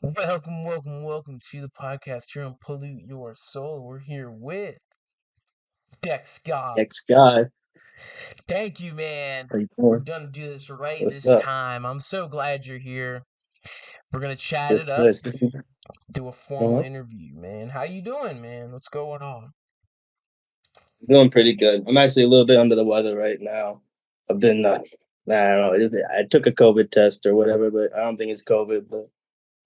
Welcome to the podcast here on Pollute Your Soul. We're here with DEXGOD. DEXGOD. Thank you, man. How you We're doing? done to do this right What's this up? time. I'm so glad you're here. We're gonna chat it Yes, up, sir. do a formal Uh-huh. interview, man. How you doing, man? What's going on? Doing pretty good. I'm actually a little bit under the weather right now. I've been, I don't know, I took a COVID test or whatever, but I don't think it's COVID. But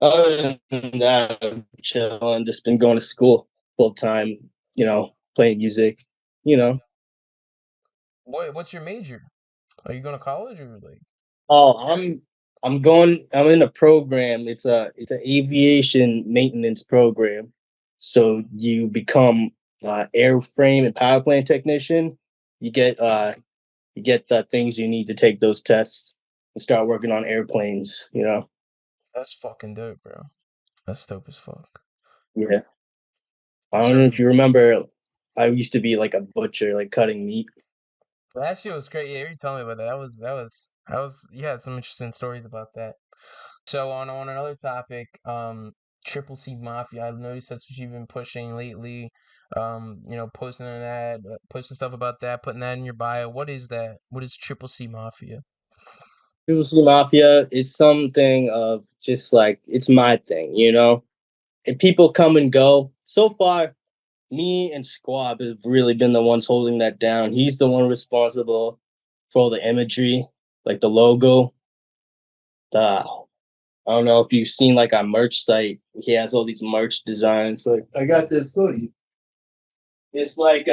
other than that, I'm chilling. Just been going to school full time, playing music, you know. What's your major? Are you going to college or like? Oh, I'm in a program. It's an aviation maintenance program. So you become airframe and power plant technician. You get you get the things you need to take those tests and start working on airplanes, you know. That's fucking dope, bro. That's dope as fuck. Yeah. I don't know if So you remember, I used to be like a butcher, like cutting meat. that shit was great. Yeah, you tell me about that. That was. You had some interesting stories about that. So on another topic, Triple C Mafia. I've noticed that's what you've been pushing lately. Posting on that, posting stuff about that, putting that in your bio. What is that? What is Triple C Mafia? People see mafia is something of just like it's my thing, you know. And people come and go. So far, me and Squab have really been the ones holding that down. He's the one responsible for all the imagery, like the logo. The I don't know if you've seen like our merch site. He has all these merch designs. Like I got this hoodie. It's like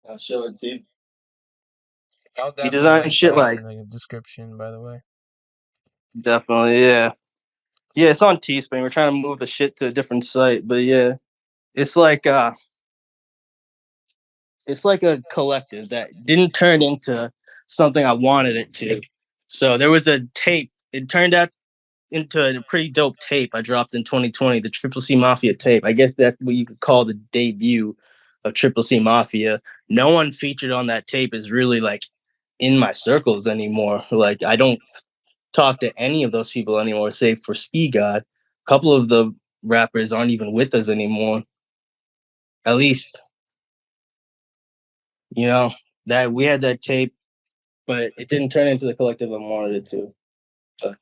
I'll show it to you. I'll He definitely designed link shit that like in the description, by the way. definitely, yeah. Yeah, it's on Teespring. We're trying to move the shit to a different site, but yeah. It's like uh it's like a collective that didn't turn into something I wanted it to. So there was a tape. It turned out into a pretty dope tape I dropped in 2020, the Triple C Mafia tape. I guess that's what you could call the debut of Triple C Mafia. No one featured on that tape is really like in my circles anymore. Like I don't talk to any of those people anymore, save for Ski God. A couple of the rappers aren't even with us anymore. At least, you know, that we had that tape, but it didn't turn into the collective I wanted it to. But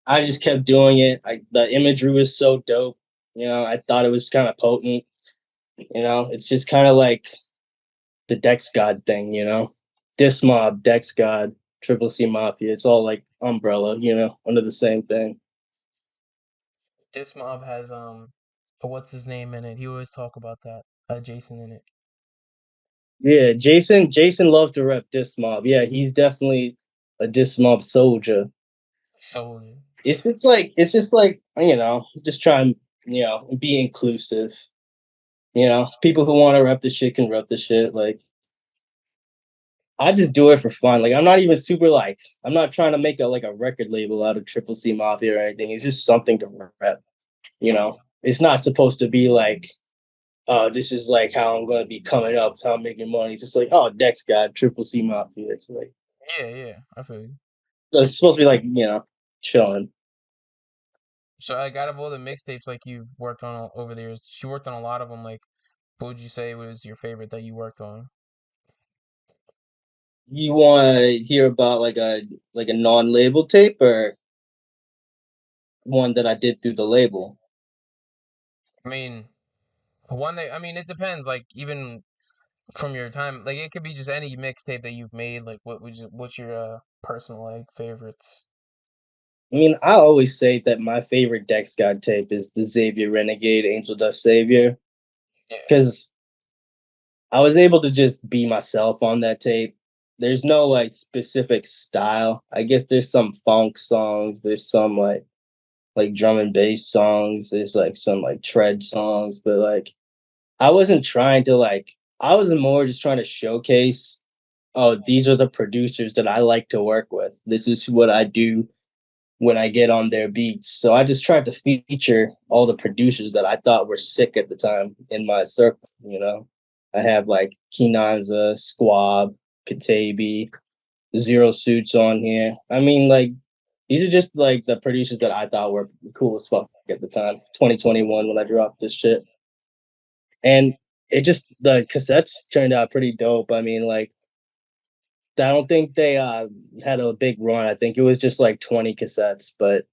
I just kept doing it. The imagery was so dope. I thought it was kind of potent. It's just kind of like the Dex God thing. Dis Mob, Dex God, Triple C Mafia. It's all like umbrella. Under the same thing. This mob has what's his name in it? He always talk about that. Jason in it. Yeah, Jason loves to rep Dis Mob. Yeah, he's definitely a Dis Mob soldier. So It's just like just try and be inclusive. People who want to rep the shit can rep the shit. Like I just do it for fun. Like I'm not even super like I'm not trying to make a record label out of Triple C Mafia or anything. It's just something to rep. It's not supposed to be like, oh, this is like how I'm gonna be coming up, how I'm making money. It's just like, oh, Dex got Triple C Mafia. It's like yeah, I feel you. it's supposed to be like chilling. So like out of all the mixtapes like you've worked on over the years, you worked on a lot of them. Like, what would you say was your favorite that you worked on? You want to hear about like a non-label tape or one that I did through the label? I mean, one that I mean, it depends. Like even from your time, like it could be just any mixtape that you've made. Like, what's your personal like favorites? I mean, I always say that my favorite Dex God tape is the Xavier Renegade Angel Dust Savior Yeah, because I was able to just be myself on that tape. There's no like specific style. I guess there's some funk songs, there's some like drum and bass songs, there's like some like tread songs, but like I wasn't trying to like I was more just trying to showcase, oh, these are the producers that I like to work with. This is what I do when I get on their beats. So I just tried to feature all the producers that I thought were sick at the time in my circle. I have like Kinanza, Squab, Katabi, Zero Suits on here. I mean, like These are just like the producers that I thought were cool as fuck at the time, 2021 when I dropped this shit. And it just the cassettes turned out pretty dope. I mean, like I don't think they had a big run. I think it was just like 20 cassettes, but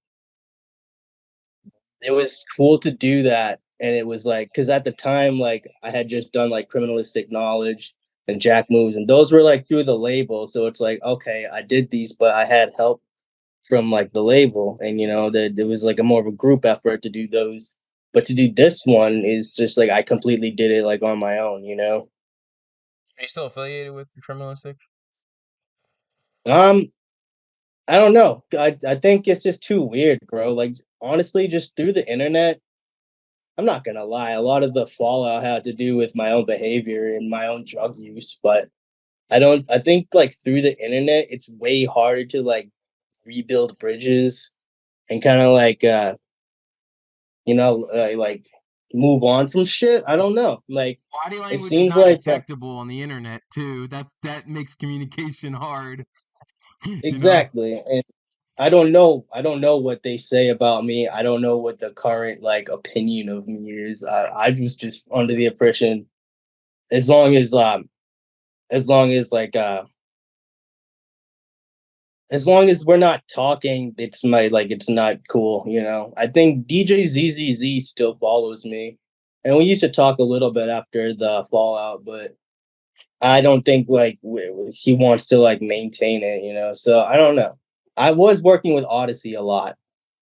it was cool to do that. And it was like, because at the time, like I had just done like criminalistic knowledge and Jack moves, and those were like through the label. So it's like, okay, I did these, but I had help from like the label, and that it was like a more of a group effort to do those. But to do this one is just like I completely did it like on my own. Are you still affiliated with the criminalistic? Um, I don't know. I think it's just too weird, bro. Like honestly, just through the internet, I'm not gonna lie, a lot of the fallout had to do with my own behavior and my own drug use, but I think like through the internet, it's way harder to like rebuild bridges and kind of like like move on from shit. I don't know. Like Body it language is seems not like detectable on the internet too. That makes communication hard. You know? exactly. And I don't know what they say about me. I don't know what the current like opinion of me is. I was just under the impression as long as like as long as we're not talking, it's not cool. I think DJ ZZZ still follows me. And we used to talk a little bit after the fallout, but I don't think like he wants to like maintain it. So I don't know. I was working with Odyssey a lot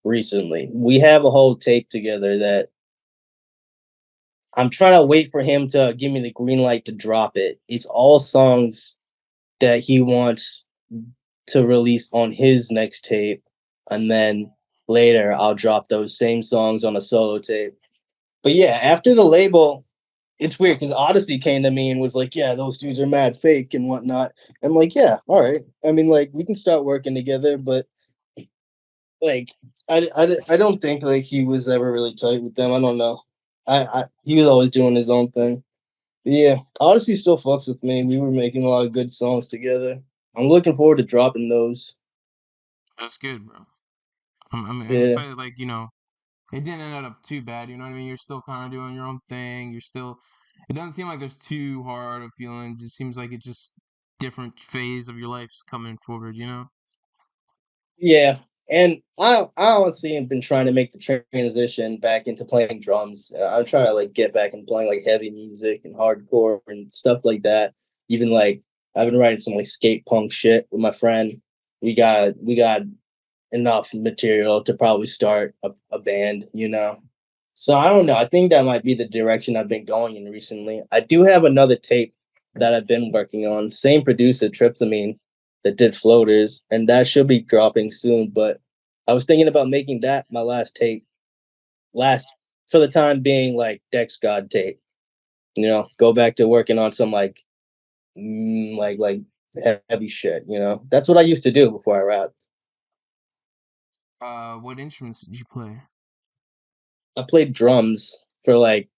recently. We have a whole tape together that I'm trying to wait for him to give me the green light to drop it. It's all songs that he wants to release on his next tape, and then later I'll drop those same songs on a solo tape. But yeah, after the label, it's weird because Odyssey came to me and was like, "Yeah, those dudes are mad fake and whatnot." I'm like, "Yeah, all right. I mean, like, we can start working together." But like, I don't think like he was ever really tight with them. I don't know. He was always doing his own thing. But yeah, Odyssey still fucks with me. We were making a lot of good songs together. I'm looking forward to dropping those. That's good, bro. I'm Yeah. excited. Like it didn't end up too bad. You know what I mean? You're still kind of doing your own thing. You're still. It doesn't seem like there's too hard of feelings. It seems like it's just different phase of your life's coming forward. You know? Yeah, and I honestly have been trying to make the transition back into playing drums. I'm trying to like get back and playing like heavy music and hardcore and stuff like that. Even like I've been writing some like skate punk shit with my friend. We got enough material to probably start a band. So I don't know. I think that might be the direction I've been going in recently. I do have another tape that I've been working on. Same producer, Tryptamine, that did Floaters, and that should be dropping soon. But I was thinking about making that my last tape, last for the time being, like DEXGOD tape. Go back to working on some like heavy shit. That's what I used to do before I rapped. What instruments did you play? I played drums for like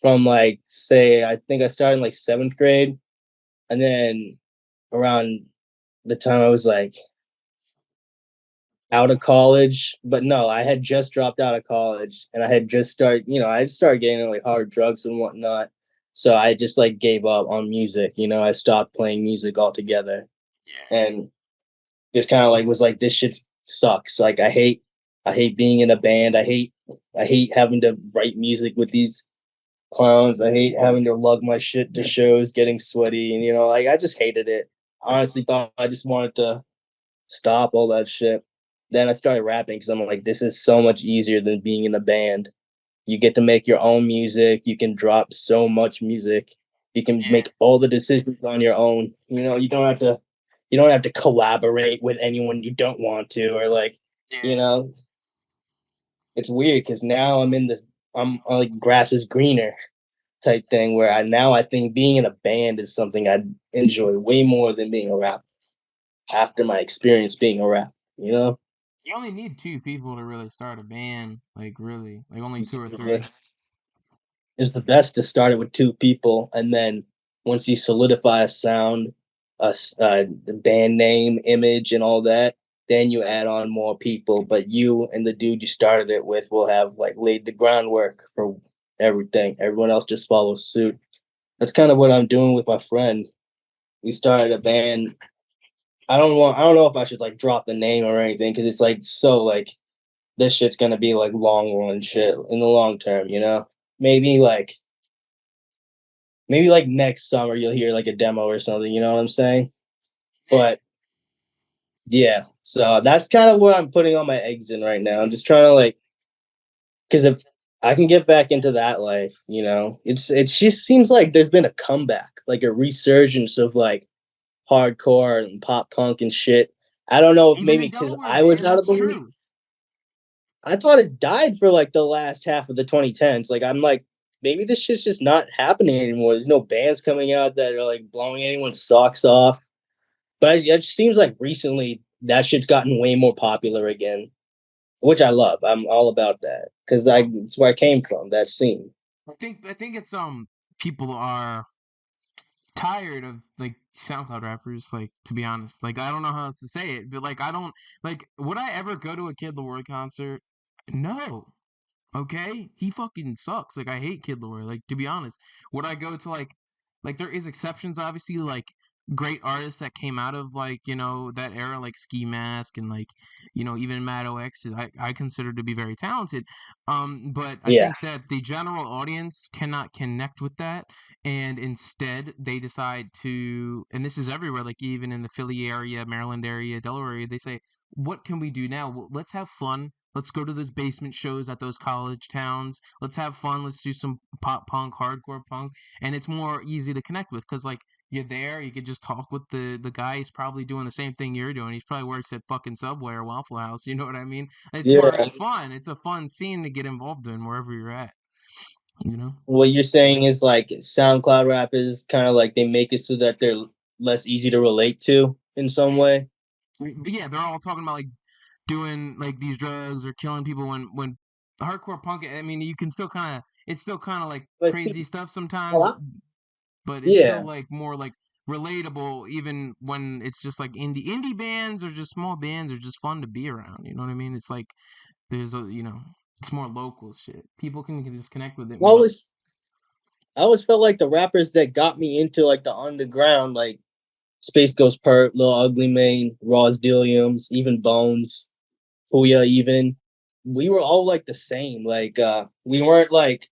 from like say I think I started in like seventh grade, and then around the time I was like out of college, but no, I had just dropped out of college and I had just I had started getting like hard drugs and whatnot. So I just like gave up on music. I stopped playing music altogether Yeah. and just kind of like was like this shit sucks. Like I hate being in a band. I hate having to write music with these clowns. I hate having to lug my shit to shows, getting sweaty, and like I just hated it. I honestly thought I just wanted to stop all that shit. Then I started rapping because I'm like, this is so much easier than being in a band. You get to make your own music. You can drop so much music. You can Yeah. make all the decisions on your own. You don't have to collaborate with anyone you don't want to, or like, you Yeah. know, it's weird because now I'm like grass is greener type thing where I think being in a band is something I enjoy way more than being a rapper after my experience being a rapper. You only need two people to really start a band. Like really, like only two or Exactly. three. It's the best to start it with two people, and then once you solidify a sound, a band name, image, and all that, then you add on more people, but you and the dude you started it with will have like laid the groundwork for everything. Everyone else just follows suit. That's kind of what I'm doing with my friend. We started a band. I don't know if I should like drop the name or anything because it's like so like this shit's gonna be like long run shit in the long term, you know? Maybe like maybe like next summer you'll hear like a demo or something, you know what I'm saying? But yeah, so that's kind of what I'm putting all my eggs in right now. I'm just trying to like, because if I can get back into that life, you know, it just seems like there's been a comeback, like a resurgence of like hardcore and pop punk and shit. I don't know if Even maybe in because Delaware, I was man, out of that's the league. true. I thought it died for like the last half of the 2010s. Like I'm like, maybe this shit's just not happening anymore. There's no bands coming out that are like blowing anyone's socks off. But it just seems like recently that shit's gotten way more popular again, which I love. I'm all about that because I Well, it's where I came from. That scene. I think it's people are tired of like SoundCloud rappers, like to be honest. Like I don't know how else to say it, but like I don't like would I ever go to a Kid Laroi concert? No. Okay? He fucking sucks. Like I hate Kid Laroi. Like to be honest, would I go to like there is exceptions obviously like great artists that came out of like, that era like Ski Mask and like, even Matt OX I consider to be very talented. But I Yeah, think that the general audience cannot connect with that and instead they decide to, and this is everywhere, like even in the Philly area, Maryland area, Delaware area, they say, what can we do now? Well, let's have fun. Let's go to those basement shows at those college towns. Let's have fun. Let's do some pop punk, hardcore punk, and it's more easy to connect with because like you're there, you could just talk with the guy. He's probably doing the same thing you're doing. He probably works at fucking Subway or Waffle House. You know what I mean? It's more yeah. fun. It's a fun scene to get involved in wherever you're at. You know? What you're saying is like SoundCloud rap is kind of like they make it so that they're less easy to relate to in some way. But yeah, they're all talking about like doing like these drugs or killing people when hardcore punk. I mean, you can still kind of it's still kind of like But see, crazy stuff sometimes, well, but it's still yeah, like more like relatable even when it's just like indie bands or just small bands are just fun to be around. You know what I mean? It's like there's a it's more local shit. People can just connect with it I more. always felt like the rappers that got me into like the underground, like Space Ghost Perp, Lil Ugly Mane, Ross Dilliams, even Bones, Puya, even we were all like the same. Like we weren't like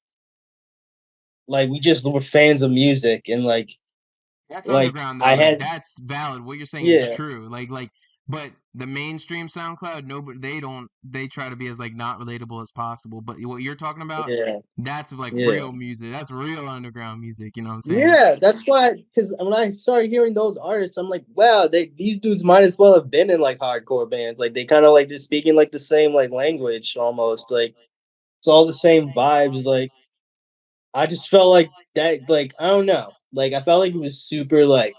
we just were fans of music and That's like underground though. I Like had that's valid. What you're saying is yeah true. But the mainstream SoundCloud, nobody they don't they try to be as like not relatable as possible. But what you're talking about, yeah that's like yeah real music. That's real underground music. You know what I'm saying? yeah. That's why because when I started hearing those artists, I'm like, wow, these dudes might as well have been in like hardcore bands. Like they kind of like just speaking like the same like language almost. Like it's all the same vibes. Like I just felt like that. Like I don't know. Like I felt like it was super like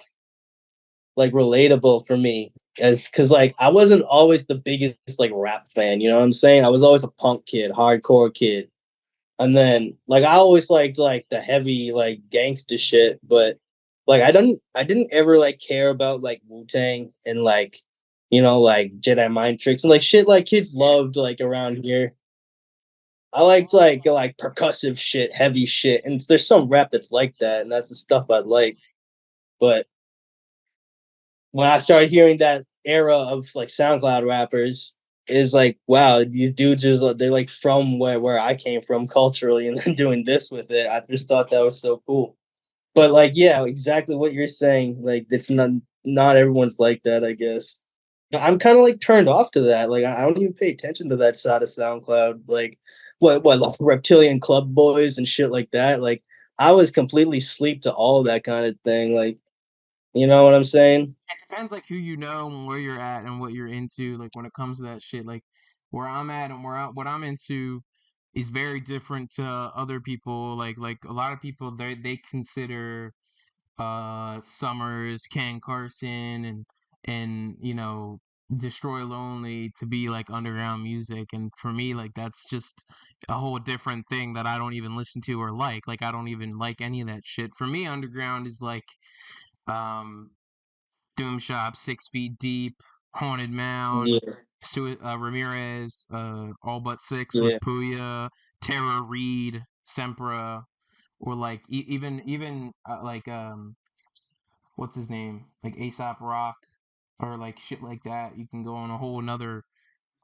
relatable for me as because like I wasn't always the biggest like rap fan, you know what I'm saying? I was always a punk kid, hardcore kid. And then like I always liked like the heavy like gangster shit, but like I didn't ever like care about like Wu-Tang and like like Jedi mind tricks and like shit like kids loved like around here. I liked like percussive shit, heavy shit, and there's some rap that's like that, and that's the stuff I like. But when I started hearing that era of like SoundCloud rappers, is like, wow, these dudes is they're like from where I came from culturally, and then doing this with it. I just thought that was so cool. But like, yeah, exactly what you're saying. Like, it's not everyone's like that. I guess I'm kind of like turned off to that. Like, I don't even pay attention to that side of SoundCloud. Like, what like Reptilian Club Boys and shit like that. Like, I was completely sleep to all that kind of thing. Like, you know what I'm saying? It depends like who you know and where you're at and what you're into. Like when it comes to that shit, like where I'm at and what I'm into is very different to other people. Like a lot of people they consider Summers, Ken Carson, and Destroy Lonely to be like underground music, and for me like that's just a whole different thing that I don't even listen to or like I don't even like any of that shit. For me underground is like um Doom Shop, 6 Feet Deep, Haunted Mound, Yeah, Ramirez, All But Six with yeah. Puya, Tara Reid, Sempra, or like even like what's his name, like Aesop Rock, or like shit like that. You can go on a whole another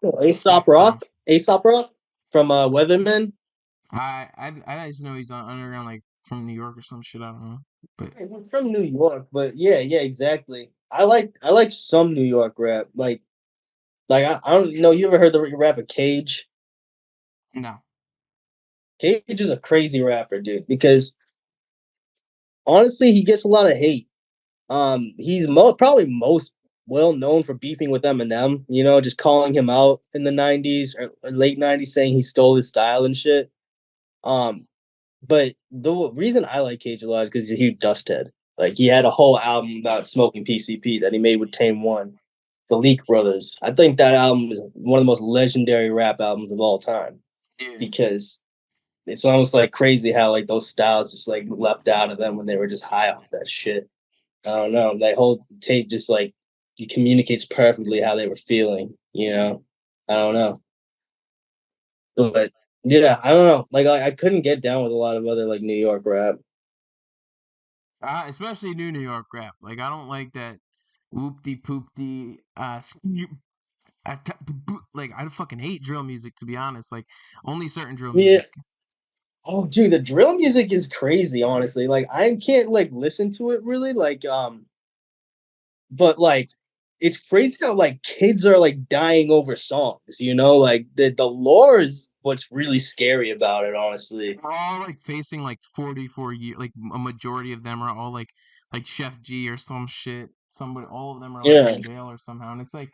Oh, Aesop spectrum. Rock, Aesop Rock from Weatherman. I just know he's on underground, like from New York or some shit. I don't know, but He's from New York, but yeah, yeah, exactly. I like some New York rap. I don't know. You ever heard the rapper Cage? no. Cage is a crazy rapper, dude. Because honestly, he gets a lot of hate. He's probably most well known for beefing with Eminem. You know, just calling him out in the '90s or late '90s, saying he stole his style and shit. Um, but the reason I like Cage a lot is because he's a huge dust head. Like he had a whole album about smoking PCP that he made with Tame One, the Leak Brothers. I think that album is one of the most legendary rap albums of all time Yeah. because it's almost like crazy how like those styles just like leapt out of them when they were just high off that shit. I don't know. That whole tape just like it communicates perfectly how they were feeling. You know, I don't know, but yeah, I don't know. Like I couldn't get down with a lot of other like New York rap. Especially New York rap. Like I don't like that whoop-de poop-de like I fucking hate drill music, to be honest. Like only certain drill Yeah. music. Oh, dude, the drill music is crazy. Honestly, like I can't like listen to it really. But like it's crazy how like kids are like dying over songs. You know, like the lore is what's really scary about it. Honestly. They're all like facing like 44 years. Like a majority of them are all like Chef G or some shit. Somebody, all of them are like Yeah. in jail or somehow, and it's like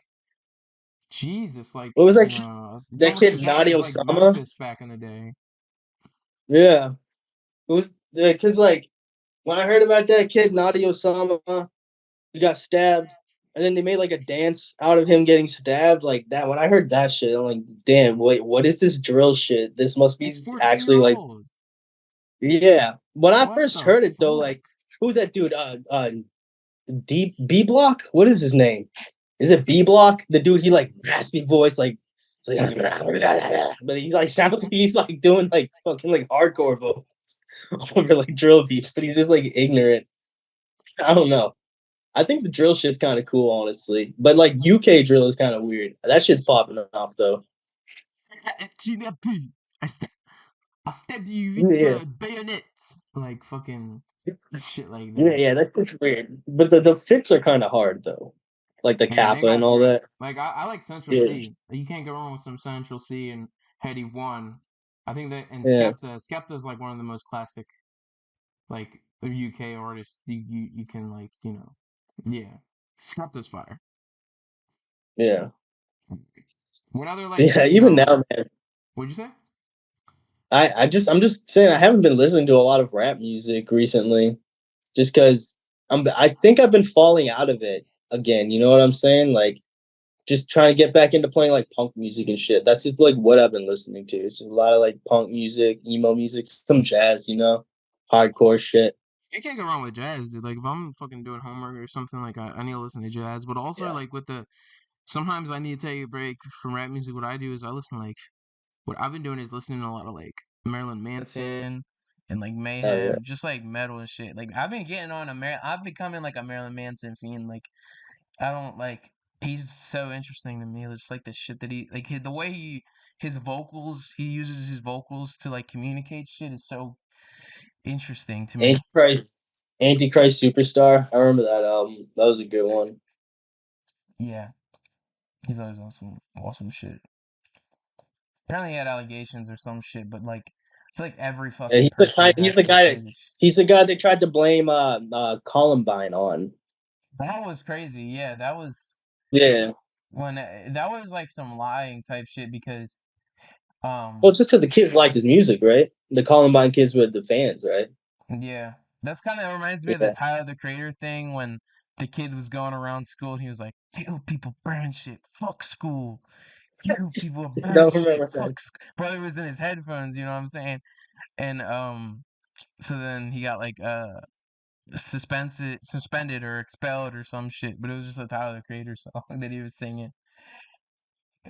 Jesus, like What was it's that almost kid as bad Nadi as like Osama? Memphis back in the day. Yeah. It was because like when I heard about that kid Nadi Osama, he got stabbed, and then they made like a dance out of him getting stabbed like that. When I heard that shit, I'm like, damn, wait, what is this drill shit? This must He's be 14 year actually like, old. yeah. When I What first the heard it though, fuck? like, who's that dude? D B Block. What is his name? Is it B Block? The dude, he like raspy voice, like, but he's like sounds like he's like doing like fucking like hardcore vocals over like drill beats, but he's just like ignorant. I don't know. I think the drill shit's kind of cool, honestly. But like UK drill is kind of weird. That shit's popping off though. I st- I stabbed you with Yeah, the bayonet. Like fucking shit like yeah, that. yeah. That's just weird. But the fits are kind of hard though, like the Yeah, they kappa and got all drip. that. Like I like Central Yeah, C. You can't go wrong with some Central C and Heady One. I think that and yeah, Skepta's like one of the most classic like UK artists you can like yeah. Skepta's fire. yeah, What other like yeah. Even now, man. what'd you say? I'm just saying I haven't been listening to a lot of rap music recently, just because I think I've been falling out of it again. You know what I'm saying? Like just trying to get back into playing like punk music and shit. That's just like what I've been listening to. It's just a lot of like punk music, emo music, some jazz, hardcore shit. You can't go wrong with jazz, dude. Like if I'm fucking doing homework or something, like I need to listen to jazz. But also Yeah. like with the sometimes I need to take a break from rap music. What I do is I listen to like what I've been doing is listening to a lot of like Marilyn Manson and like Oh yeah. Mayhem, just like metal and shit. Like I've been getting on I've becoming like a Marilyn Manson fiend. Like I don't like he's so interesting to me. It's like the shit that he like the way his vocals he uses his vocals to like communicate shit is so interesting to me. Antichrist Antichrist Superstar. I remember that album. That was a good one. Yeah, he's always on some awesome shit. Apparently he had allegations or some shit, but like I feel like every Yeah, fucking person he's has the some guy that crazy. he's the guy they tried to blame Columbine on. That was crazy. Yeah, that was Yeah. when that was like some lying type shit because Well, um just because the kids liked his music, right? The Columbine kids were the fans, right? yeah, that's kind of reminds me of the Yeah. Tyler the Creator thing when the kid was going around school and he was like, "Kill people, burn shit, fuck school, kill people, burn Don't shit, remember that. fuck." Probably was in his headphones, you know what I'm saying? And so then he got like suspended or expelled or some shit, but it was just a Tyler the Creator song that he was singing.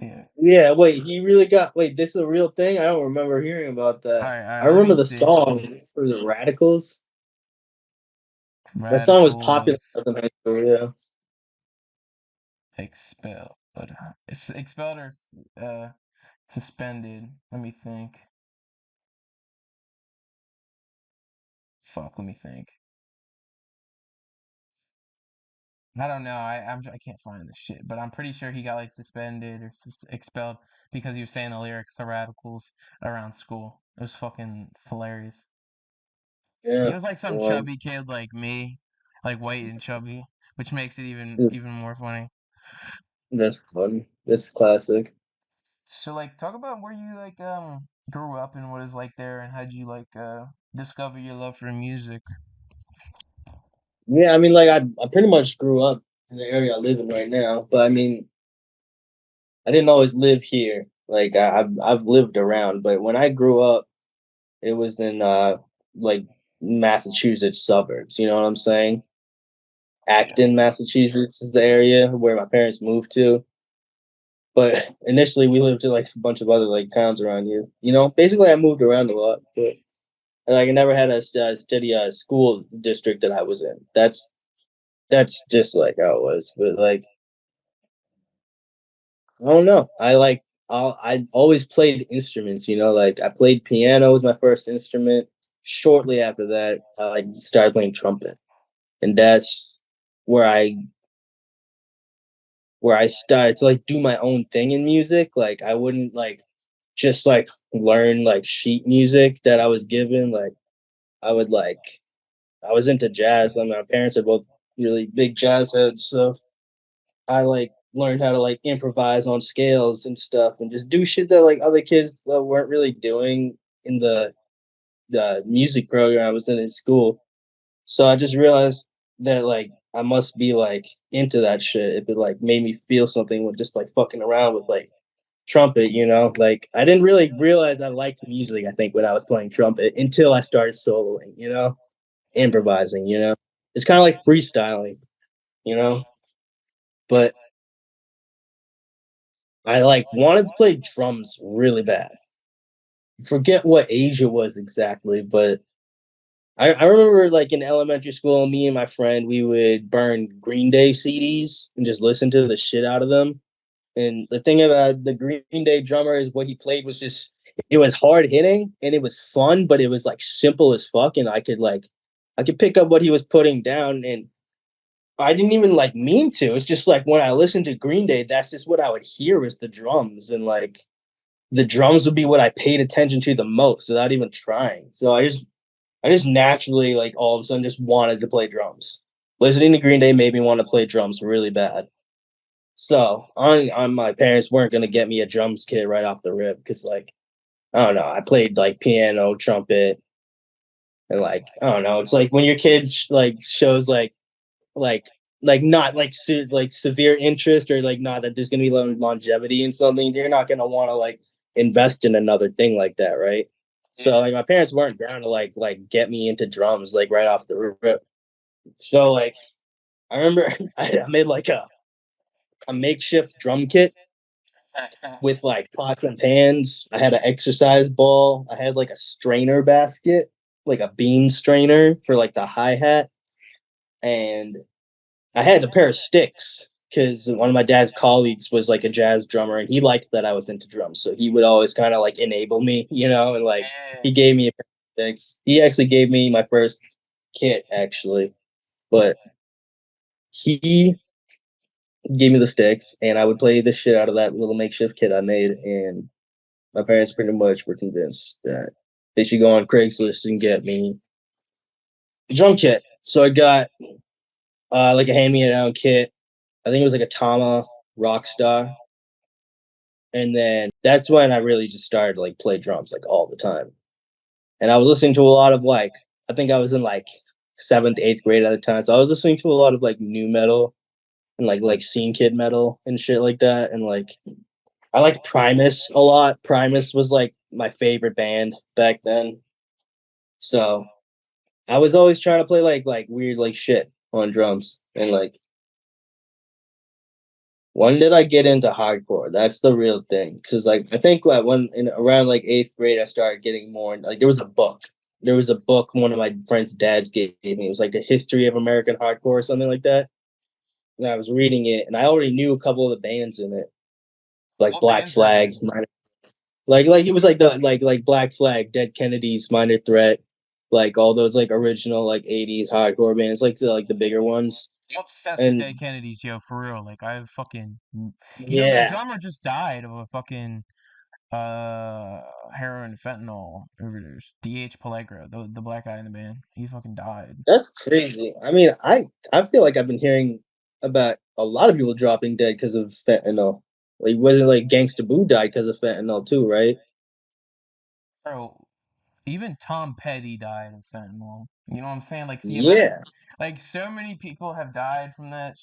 Yeah. Yeah, wait, he really got wait, this is a real thing? I don't remember hearing about All that. right, all I right. Let remember me the see. song for the Radicals. That song was popular Radicals in high school, yeah. expelled. It's expelled or suspended. Let me think. Fuck. Let me think. I don't know. I can't find this shit, but I'm pretty sure he got like suspended or expelled because he was saying the lyrics to Radicals around school. It was fucking hilarious. He Yeah. was like some Well, chubby kid like me, like white and chubby, which makes it even more funny. that's fun. That's classic. So like talk about where you like grew up and what it's like there and how'd you like discover your love for music. Yeah, I mean, like I pretty much grew up in the area I live in right now, but I mean, I didn't always live here. Like I've lived around, but when I grew up, it was in like Massachusetts suburbs. You know what I'm saying? Yeah. Acton, Massachusetts is the area where my parents moved to. But initially, we lived in like a bunch of other like towns around here. You know, basically, I moved around a lot, but like I never had a steady school district that I was in. That's just like how it was. But like I don't know. I always played instruments. You know, like I played piano was my first instrument. Shortly after that, I like started playing trumpet, and that's where I started to like do my own thing in music. Like I wouldn't like just like learn like sheet music that I was given. Like I would like I was into jazz. And my parents are both really big jazz heads, so I like learned how to like improvise on scales and stuff, and just do shit that like other kids weren't really doing in the music program I was in school. So I just realized that like I must be like into that shit if it like made me feel something with just like fucking around with like trumpet, you know? Like I didn't really realize I liked music, I think, when I was playing trumpet until I started soloing, you know, improvising, you know. It's kind of like freestyling, you know. But I like wanted to play drums really bad. Forget what age it was exactly, but I remember like in elementary school, me and my friend, we would burn Green Day CDs and just listen to the shit out of them. And the thing about the Green Day drummer is what he played was just it was hard hitting and it was fun, but it was like simple as fuck. And I could pick up what he was putting down and I didn't even like mean to. It's just like when I listened to Green Day, that's just what I would hear was the drums. And like the drums would be what I paid attention to the most without even trying. So I just naturally like all of a sudden just wanted to play drums. Listening to Green Day made me want to play drums really bad. So on my parents weren't gonna get me a drums kit right off the rip because like I don't know, I played like piano, trumpet, and like I don't know. It's like when your kid like shows like not like like severe interest or like not that there's gonna be longevity in something, you're not gonna want to like invest in another thing like that, right? So like my parents weren't down to like get me into drums like right off the rip. So like I remember I made like a makeshift drum kit with like pots and pans. I had an exercise ball. I had like a strainer basket, like a bean strainer for like the hi hat, and I had a pair of sticks because one of my dad's colleagues was like a jazz drummer, and he liked that I was into drums, so he would always kind of like enable me, you know, and like he gave me a pair of sticks. He actually gave me my first kit, actually, but he gave me the sticks, and I would play the shit out of that little makeshift kit I made, and my parents pretty much were convinced that they should go on Craigslist and get me a drum kit. So I got like a hand me down kit. I think it was like a Tama Rockstar. And then that's when I really just started to like play drums like all the time. And I was listening to a lot of like I think I was in like seventh, eighth grade at the time. So I was listening to a lot of like new metal and like scene kid metal and shit like that. And like I like Primus a lot. Primus was like my favorite band back then. So I was always trying to play like weird like shit on drums, and like when did I get into hardcore? That's the real thing. Because like I think like when in around like eighth grade, I started getting more like there was a book. There was a book one of my friend's dads gave me. It was like the history of American hardcore or something like that. And I was reading it, and I already knew a couple of the bands in it, like What Black bands were Flag, they? like it was like the like Black Flag, Dead Kennedys, Minor Threat, like all those like original like '80s hardcore bands, like the bigger ones. I'm obsessed with And Dead Kennedys, yo, for real. Like I fucking, their yeah, drummer just died of a fucking uh heroin fentanyl overdose. DH Pelegro, the black guy in the band, he fucking died. that's crazy. I mean, I feel like I've been hearing about a lot of people dropping dead because of fentanyl. Like wasn't like Gangsta Boo died because of fentanyl too, right? Bro, even Tom Petty died of fentanyl. You know what I'm saying? Like the amount of, Yeah, like so many people have died from that.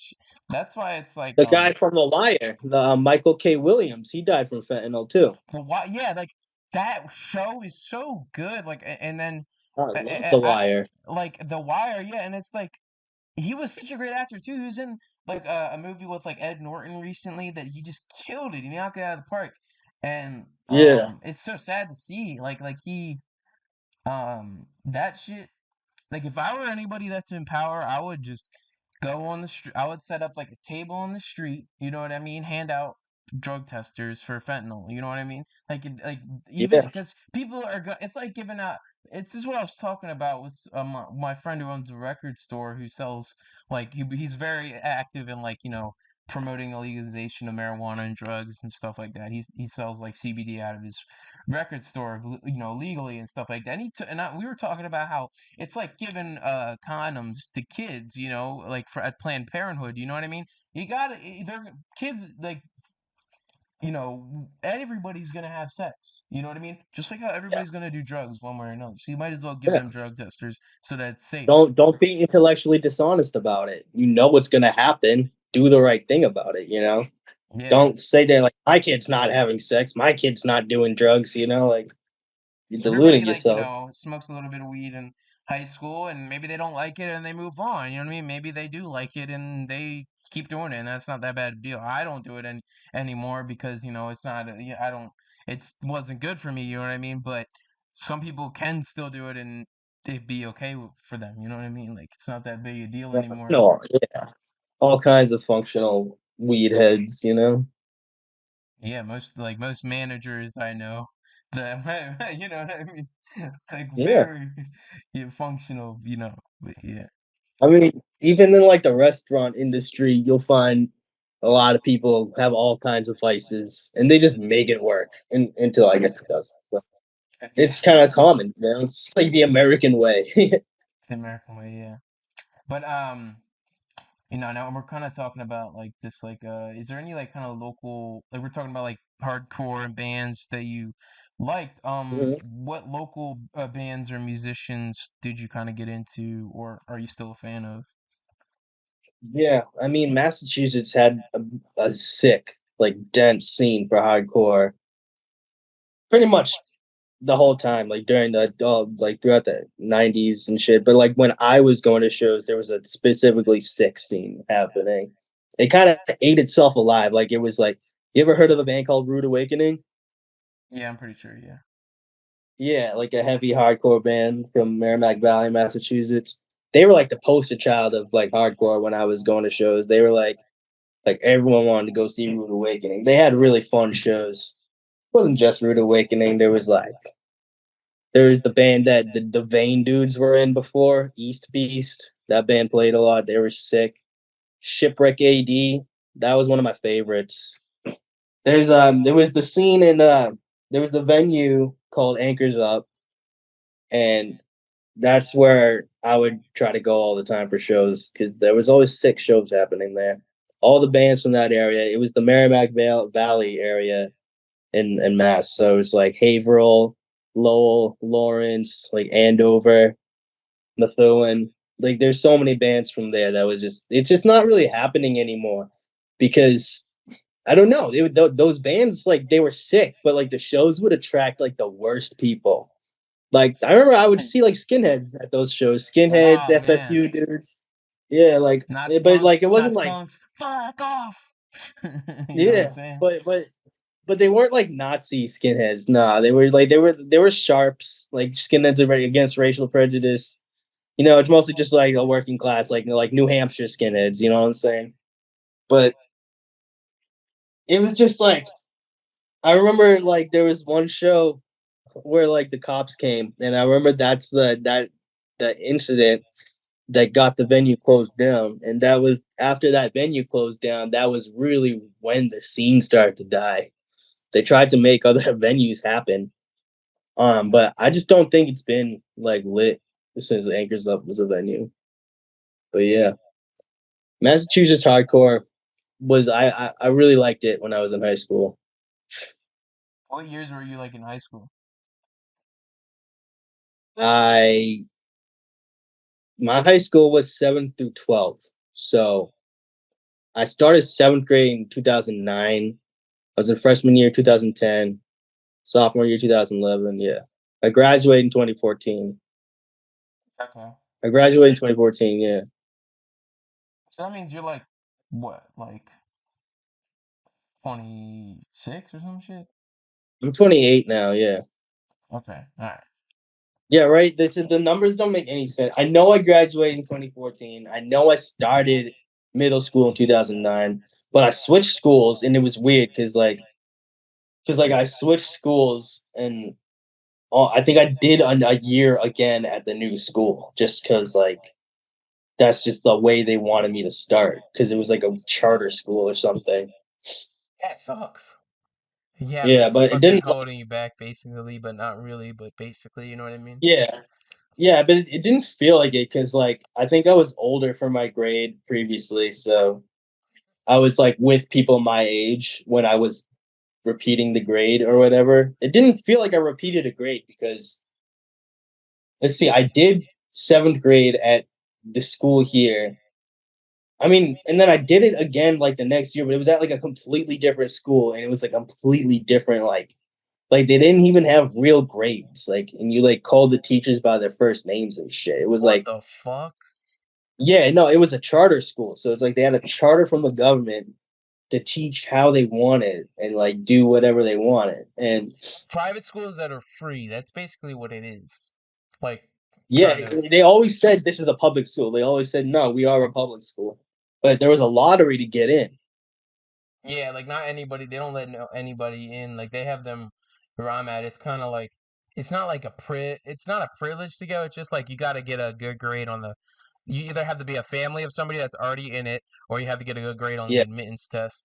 That's why it's like the guy from The Wire, the Michael K. Williams, he died from fentanyl too. the why, yeah, like that show is so good. Like and then I love The Wire. like The Wire, yeah, and it's like he was such a great actor too. He was in like a movie with like Ed Norton recently that he just killed it. He knocked it out of the park, and Yeah, it's so sad to see. Like he that shit. Like if I were anybody that's in power, I would just go on the street. I would set up like a table on the street. You know what I mean? Hand out drug testers for fentanyl. You know what I mean? Like even yeah, because people are. It's like giving out. It's just what I was talking about with my friend who owns a record store who sells like he's very active in like promoting the legalization of marijuana and drugs and stuff like that. He sells like CBD out of his record store, legally and stuff like that. We were talking about how it's like giving condoms to kids, like for at Planned Parenthood. You know what I mean? You gotta, they're kids like everybody's gonna have sex. You know what I mean? Just like how yeah, everybody's gonna do drugs one way or another. So you might as well give yeah. them drug testers so that it's safe. Don't be intellectually dishonest about it. You know what's gonna happen. Do the right thing about it. Yeah. Don't say that like my kid's not having sex, my kid's not doing drugs. Like you're Everybody deluding yourself. smokes a little bit of weed in high school and maybe they don't like it and they move on. You know what I mean? Maybe they do like it and they keep doing it and that's not that bad of a deal. I don't do it anymore because, it's not I don't it wasn't good for me, you know what I mean? But some people can still do it and it'd be okay for them, you know what I mean? Like it's not that big a deal anymore. No, yeah, all kinds of functional weed heads. Yeah, most managers I know that you know what I mean? Like Yeah, very functional, but yeah. I mean, even in like the restaurant industry, you'll find a lot of people have all kinds of vices, and they just make it work until I guess it doesn't. So Yeah, it's kind of common. It's like the American way. it's the American way, yeah. But now we're kind of talking about like this, like, is there any like kind of local, like we're talking about like hardcore and bands that you liked? Mhm. What local bands or musicians did you kind of get into, or are you still a fan of? Yeah, I mean, Massachusetts had a sick, like, dense scene for hardcore pretty much the whole time, like during like throughout the '90s and shit. But like when I was going to shows, there was a specifically sick scene happening. It kind of ate itself alive. Like it was like, you ever heard of a band called Rude Awakening? Yeah, I'm pretty sure. Yeah. Yeah, like a heavy hardcore band from Merrimack Valley, Massachusetts. They were like the poster child of like hardcore when I was going to shows. They were like everyone wanted to go see Rude Awakening. They had really fun shows. It wasn't just Rude Awakening. There was the band that the Vane dudes were in before, East Beast. That band played a lot. They were sick. Shipwreck AD. That was one of my favorites. There was the scene in there was the venue called Anchors Up, and that's where I would try to go all the time for shows because there was always sick shows happening there. All the bands from that area. It was the Merrimack Valley area in Mass. So it was like Haverhill, Lowell, Lawrence, like Andover, Methuen. Like there's so many bands from there that was it's just not really happening anymore because I don't know. Those bands like they were sick, but like the shows would attract like the worst people. Like I remember I would see like skinheads at those shows, skinheads, Oh man, FSU dudes. Yeah, like, not but like punks, it wasn't not like punks. Fuck off. You know what I'm yeah, saying? but they weren't like Nazi skinheads. Nah, they were sharps, like skinheads are against racial prejudice. You know, it's mostly just like a working class, like New Hampshire skinheads. You know what I'm saying? But it was just like I remember like there was one show where like the cops came, and I remember that's the incident that got the venue closed down, and that was after that venue closed down. That was really when the scene started to die. They tried to make other venues happen, but I just don't think it's been like lit since Anchors Up was a venue. But yeah, Massachusetts hardcore was I really liked it when I was in high school. What years were you like in high school? I My high school was 7th through 12th. So I started 7th grade in 2009. I was in freshman year 2010, sophomore year 2011. Yeah. I graduated in 2014. Okay. I graduated in 2014. Yeah. So that means you're like what, like 26 or some shit? I'm 28 now. Yeah. Okay, all right. Yeah, right. The numbers don't make any sense. I know I graduated in 2014. I know I started middle school in 2009, but I switched schools and it was weird because I switched schools and I think I did a year again at the new school just because like that's just the way they wanted me to start because it was like a charter school or something. That sucks. You have Yeah, them but it fucking didn't. holding you back basically, but not really, but basically, you know what I mean? Yeah, yeah, but it didn't feel like it because like I think I was older for my grade previously, so I was like with people my age when I was repeating the grade or whatever. It didn't feel like I repeated a grade because let's see, I did 7th grade at the school here. I mean, and then I did it again like the next year, but it was at like a completely different school, and it was like completely different. Like they didn't even have real grades. Like, and you like called the teachers by their first names and shit. It was What like, the fuck? yeah, no, it was a charter school, so it's like they had a charter from the government to teach how they wanted and like do whatever they wanted. And Private schools that are free, that's basically what it is. Like, yeah, kind of. they always said this is a public school. They always said no, we are a public school, but there was a lottery to get in. Yeah, like not anybody, they don't let anybody in. Like they have them where I'm at. It's kind of like it's not like it's not a privilege to go. It's just like you got to get a good grade on the you either have to be a family of somebody that's already in it or you have to get a good grade on the Yeah, admittance test.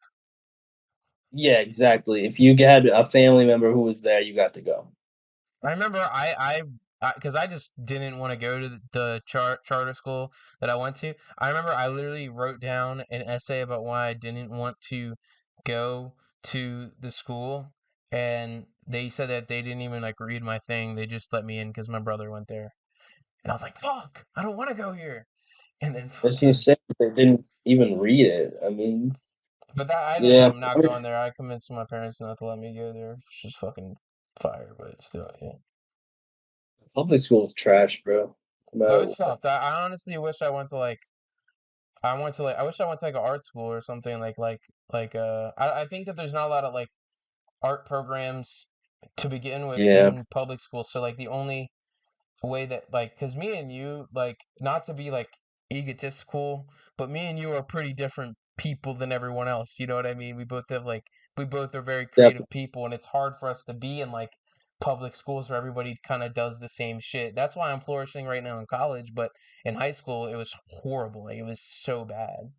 yeah, exactly. If you had a family member who was there, you got to go. I remember because I just didn't want to go to the charter school that I went to. I remember I literally wrote down an essay about why I didn't want to go to the school, and they said that they didn't even like read my thing. They just let me in because my brother went there, and I was like, "Fuck, I don't want to go here." And then It's fucking, insane that they didn't even read it. I mean, but that I ended yeah, up not going there. I convinced my parents not to let me go there. It's just fucking fire, but still, yeah. public school is trash, bro. No Oh, matter it what. sucked. I honestly wish I went to like I wish I went to like an art school or something I think that there's not a lot of like art programs to begin with Yeah, in public school. So like the only way that like because me and you like not to be like egotistical, but me and you are pretty different people than everyone else. You know what I mean? We both are very creative definitely. people, and it's hard for us to be in like public schools where everybody kind of does the same shit. That's why I'm flourishing right now in college, but in high school it was horrible. Like, it was so bad.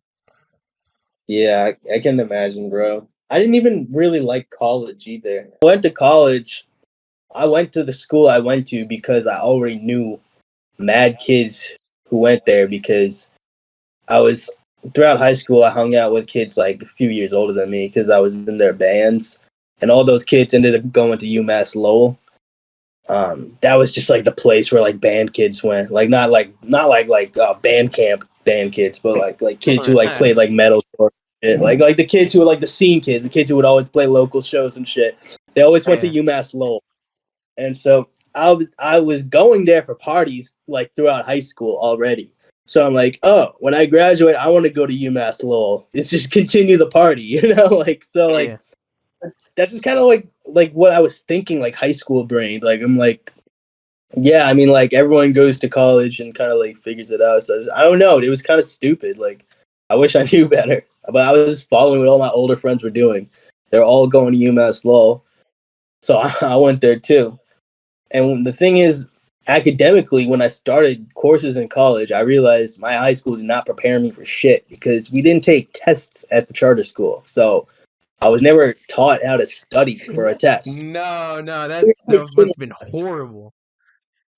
Yeah, I can imagine, bro. I didn't even really like college either. I went to college. I went to the school I went to because I already knew mad kids who went there because I was throughout high school. I hung out with kids like a few years older than me because I was in their bands, and all those kids ended up going to UMass Lowell. That was just like the place where like band kids went, like not like band camp band kids, but like kids who like played like metal or shit. Like the kids who were like the scene kids, the kids who would always play local shows and shit. They always went to Yeah. UMass Lowell, and so I was going there for parties like throughout high school already. So I'm like, oh, when I graduate, I want to go to UMass Lowell. It's just continue the party, like so like Yeah. that's just kind of like what I was thinking, like high school brain. Like I'm like, yeah, I mean, like everyone goes to college and kind of like figures it out. So I don't know. It was kind of stupid. Like I wish I knew better, but I was just following what all my older friends were doing. They're all going to UMass Lowell, so I went there too. And the thing is, academically, when I started courses in college, I realized my high school did not prepare me for shit because we didn't take tests at the charter school. So I was never taught how to study for a test. No, that must have been horrible.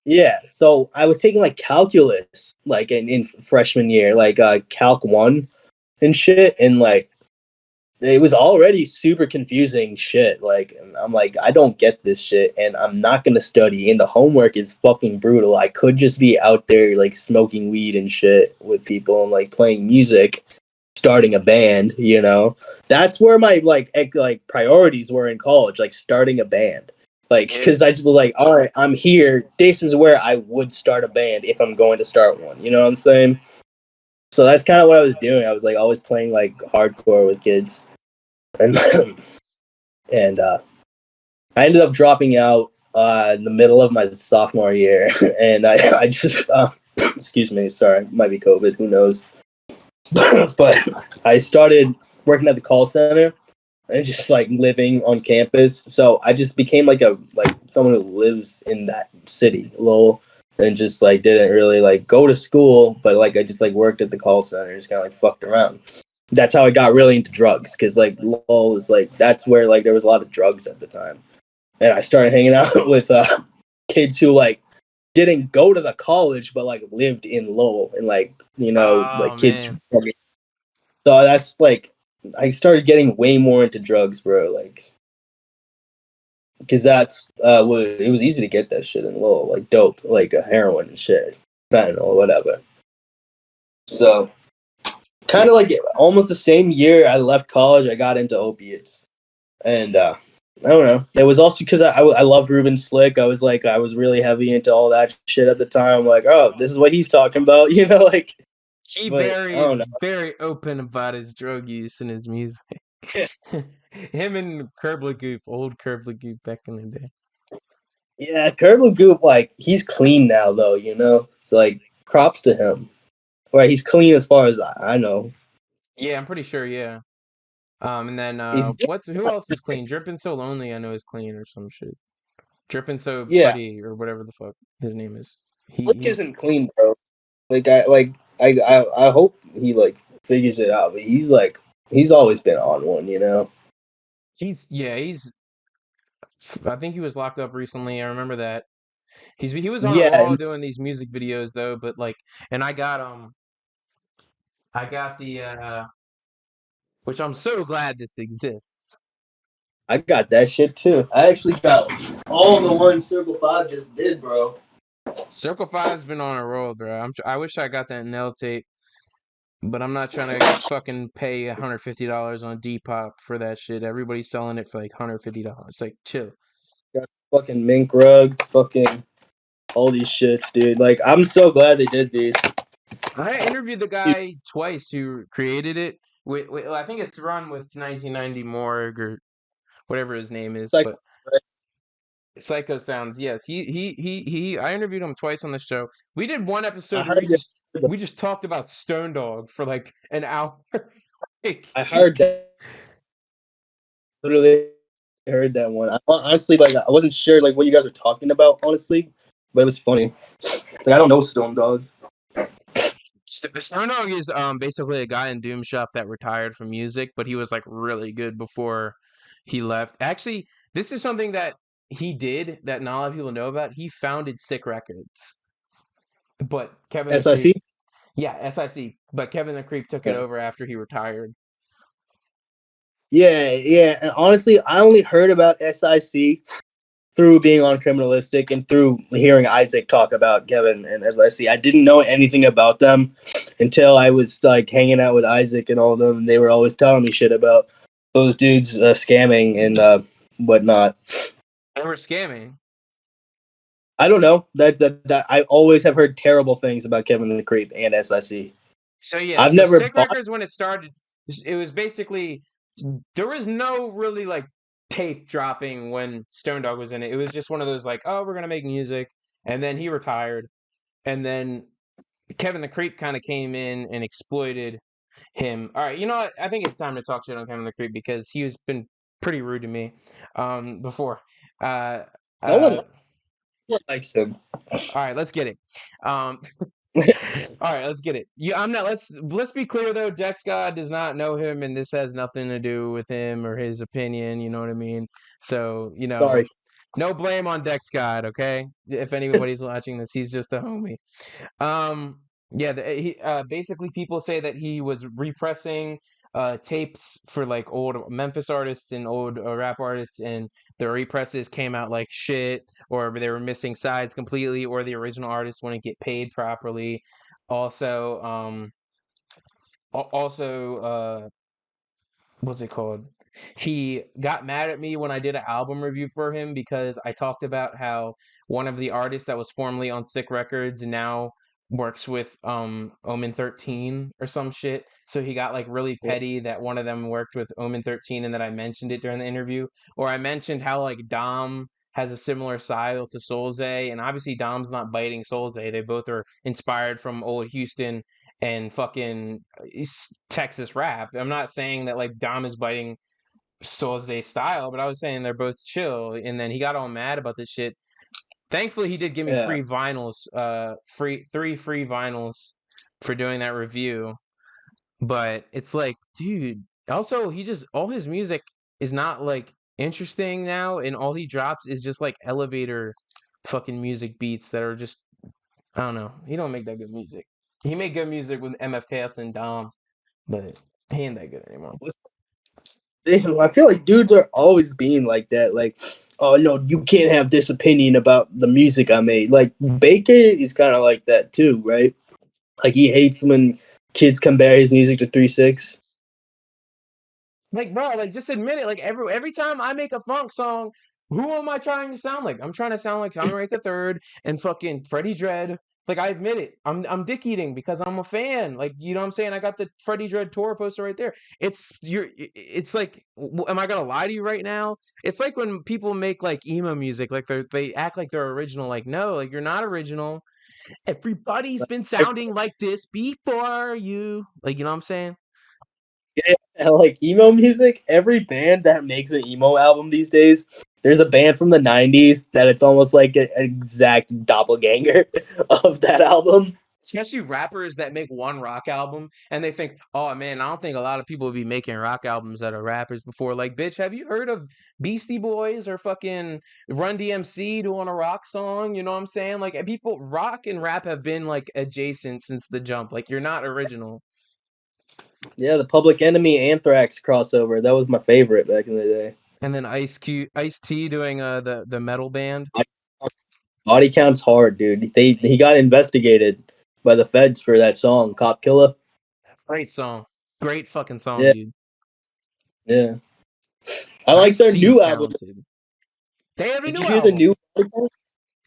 Yeah, so I was taking like calculus like in freshman year, like Calc 1 and shit, and like it was already super confusing shit. Like I'm like, I don't get this shit and I'm not gonna study and the homework is fucking brutal. I could just be out there like smoking weed and shit with people and like playing music, starting a band, That's where my like priorities were in college, like starting a band. Like, because I just was like, all right, I'm here. This is where I would start a band if I'm going to start one. You know what I'm saying? So that's kind of what I was doing. I was like always playing like hardcore with kids, and and I ended up dropping out in the middle of my sophomore year, and I just excuse me, sorry, might be COVID, who knows? But I started working at the call center and just like living on campus. So I just became like someone who lives in that city, Lowell, and just like didn't really like go to school, but like I just like worked at the call center, just kind of like fucked around. That's how I got really into drugs, because like Lowell is like that's where like there was a lot of drugs at the time, and I started hanging out with kids who like didn't go to the college but like lived in Lowell, and like like kids. Man. So that's like I started getting way more into drugs, bro. Like, because that's it was easy to get that shit in Lowell, like dope, like heroin and shit, fentanyl or whatever. So, kind of like almost the same year I left college, I got into opiates, and I don't know. It was also because I loved Ruben Slick. I was really heavy into all that shit at the time. I'm like, oh, this is what he's talking about, like. He But I don't is know. very open about his drug use and his music. Yeah. Him and old Curb Lagoop back in the day. Yeah, Curb Lagoop, like he's clean now though, It's like props to him. Right, he's clean as far as I know. Yeah, I'm pretty sure. Yeah. And then He's who else is clean? Drippin' So Lonely, I know is clean or some shit. Drippin' So yeah, Putty or whatever the fuck his name is. Slick He isn't clean, bro. I hope he like figures it out, but he's always been on one. he's I think he was locked up recently. I remember that. He was on a Yeah, wall doing these music videos though, but like, and I got the which I'm so glad this exists. I got that shit too. I actually got all the ones Circle 5 just did, bro. Circle Five's been on a roll, bro. I wish I got that nail tape, but I'm not trying to fucking pay $150 on Depop for that shit. Everybody's selling it for like $150. Like, chill. Got fucking mink rug, fucking all these shits, dude. Like, I'm so glad they did these. I interviewed the guy twice who created it. I think it's run with 1990 Morgue or whatever his name is, Like, but Psycho Sounds. Yes, he. I interviewed him twice on the show. We did one I episode where heard we just talked about Stone Dog for like an hour. Like, I heard that. Literally heard that one. I honestly, like, I wasn't sure like what you guys were talking about, honestly, but it was funny. Like, I don't know Stone Dog. Stone Dog is basically a guy in Doom Shop that retired from music, but he was like really good before he left. Actually, this is something that he did that not a lot of people know about. He founded Sick Records, but Kevin the Creep, SIC. yeah, SIC, but Kevin the Creep took it Yeah. over after he retired. Yeah. And honestly, I only heard about SIC through being on Criminalistic and through hearing Isaac talk about Kevin and SIC. I didn't know anything about them until I was like hanging out with Isaac and all of them. And they were always telling me shit about those dudes scamming and whatnot. They were scamming. I don't know. That I always have heard terrible things about Kevin the Creep and SIC. So yeah, I've so never Sick bought. Records when it started, it was basically there was no really like tape dropping when Stone Dog was in it. It was just one of those like, oh, we're gonna make music, and then he retired, and then Kevin the Creep kind of came in and exploited him. All right, you know what? I think it's time to talk shit on Kevin the Creep because he's been pretty rude to me before. Uh, No uh, one likes him. all right, let's get it. Um, all right, let's get it. I'm not. Let's be clear though. DEXGOD does not know him, and this has nothing to do with him or his opinion. You know what I mean? So Sorry. no blame on DEXGOD. Okay, if anybody's watching this, he's just a homie. Um, yeah, basically people say that he was repressing tapes for like old Memphis artists and old rap artists, and the represses came out like shit, or they were missing sides completely, or the original artist wouldn't get paid properly. Also, what's it called? He got mad at me when I did an album review for him because I talked about how one of the artists that was formerly on Sick Records now works with Omen 13 or some shit. So he got like really petty that one of them worked with Omen 13 and that I mentioned it during the interview. Or I mentioned how like Dom has a similar style to Soulze, and obviously Dom's not biting Soulze. They both are inspired from old Houston and fucking Texas rap. I'm not saying that like Dom is biting Soul's style, but I was saying they're both chill. And then he got all mad about this shit. Thankfully, he did give me Yeah. free vinyls, three free vinyls for doing that review. But it's like, dude. Also, he just all his music is not like interesting now, and all he drops is just like elevator fucking music beats that are just I don't know. He don't make that good music. He made good music with MFKS and Dom, but he ain't that good anymore. I feel like dudes are always being like that. Like, oh no, you can't have this opinion about the music I made. Like Baker is kind of like that too, right? Like he hates when kids compare his music to 3-6. Like, bro, like just admit it. Like every time I make a funk song, who am I trying to sound like? I'm trying to sound like Tommy Wright the Third and fucking Freddie Dredd. Like I admit it. I'm dick eating because I'm a fan. Like you know what I'm saying? I got the Freddie Dredd tour poster right there. It's like am I gonna lie to you right now? It's like when people make like emo music, like they act like they're original. Like, no, like you're not original. Everybody's been sounding like this before you. Like, you know what I'm saying? Yeah, like emo music. Every band that makes an emo album these days, there's a band from the '90s that it's almost like an exact doppelganger of that album. Especially rappers that make one rock album and they think, oh man, I don't think a lot of people would be making rock albums that are rappers before. Like, bitch, have you heard of Beastie Boys or fucking Run DMC doing a rock song? You know what I'm saying? Like, people, rock and rap have been like adjacent since the jump. Like, you're not original. Yeah, the Public Enemy Anthrax crossover. That was my favorite back in the day. And then Ice T doing the metal band. Body Count's hard, dude. He got investigated by the feds for that song, Cop Killer. Great song. Great fucking song, Yeah, dude. yeah. I like Ice their T's new album. talented. They have a Did new you hear the album. new?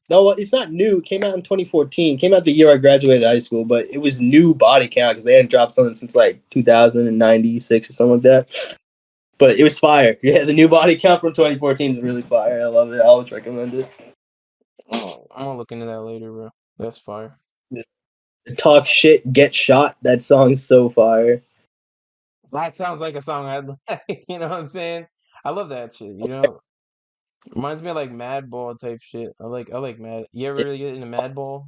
No, it's not new. It came out in 2014. Came out the year I graduated high school, but it was new Body Count because they hadn't dropped something since like 2096 or something like that. But it was fire. Yeah, the new Body Count from 2014 is really fire. I love it. I always recommend it. Oh, I'm gonna look into that later, bro. That's fire. Talk shit, get shot. That song's so fire. That sounds like a song I'd like. You know what I'm saying? I love that shit. You know, reminds me of like Madball type shit. I like Mad. You ever really get into Madball?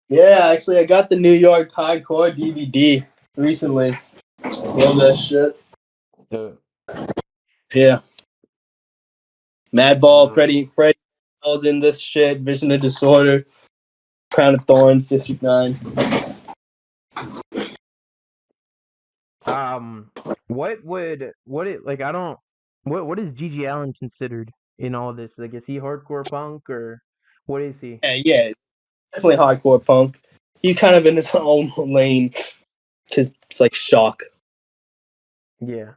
Yeah, actually, I got the New York Hardcore DVD recently. Love that shit. Dude. Yeah. Madball, Mm. Freddie was in this shit. Vision of Disorder, Crown of Thorns, District 9. What it like? I don't. What is Gigi Allen considered in all this? Like, is he hardcore punk or what is he? Yeah, definitely hardcore punk. He's kind of in his own lane because it's like shock. Yeah,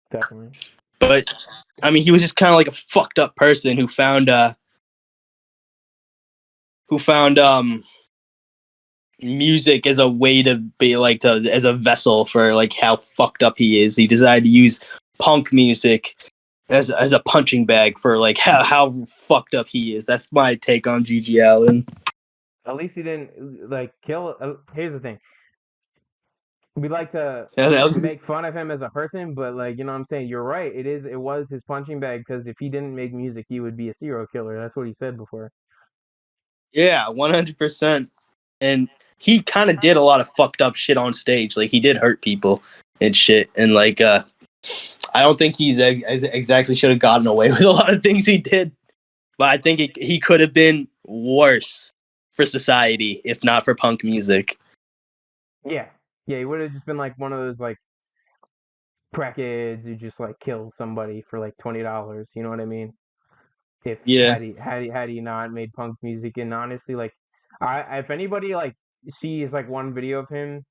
definitely. But I mean, he was just kind of like a fucked up person who found who found music as a way to be like as a vessel for like how fucked up he is. He decided to use punk music as a punching bag for like how fucked up he is. That's my take on Gigi Allen. At least he didn't like kill. Here's the thing: we like to Yeah, make fun of him as a person, but like you know what I'm saying. You're right. It was his punching bag because if he didn't make music, he would be a serial killer. That's what he said before. yeah, 100%. And he kind of did a lot of fucked up shit on stage. Like he did hurt people and shit. And like I don't think he's exactly should have gotten away with a lot of things he did. But I think he could have been worse for society if not for punk music. Yeah, he would have just been like one of those like crackheads who just like killed somebody for like $20. You know what I mean? If Yeah. had he not made punk music, and honestly, like, if anybody like sees like one video of him,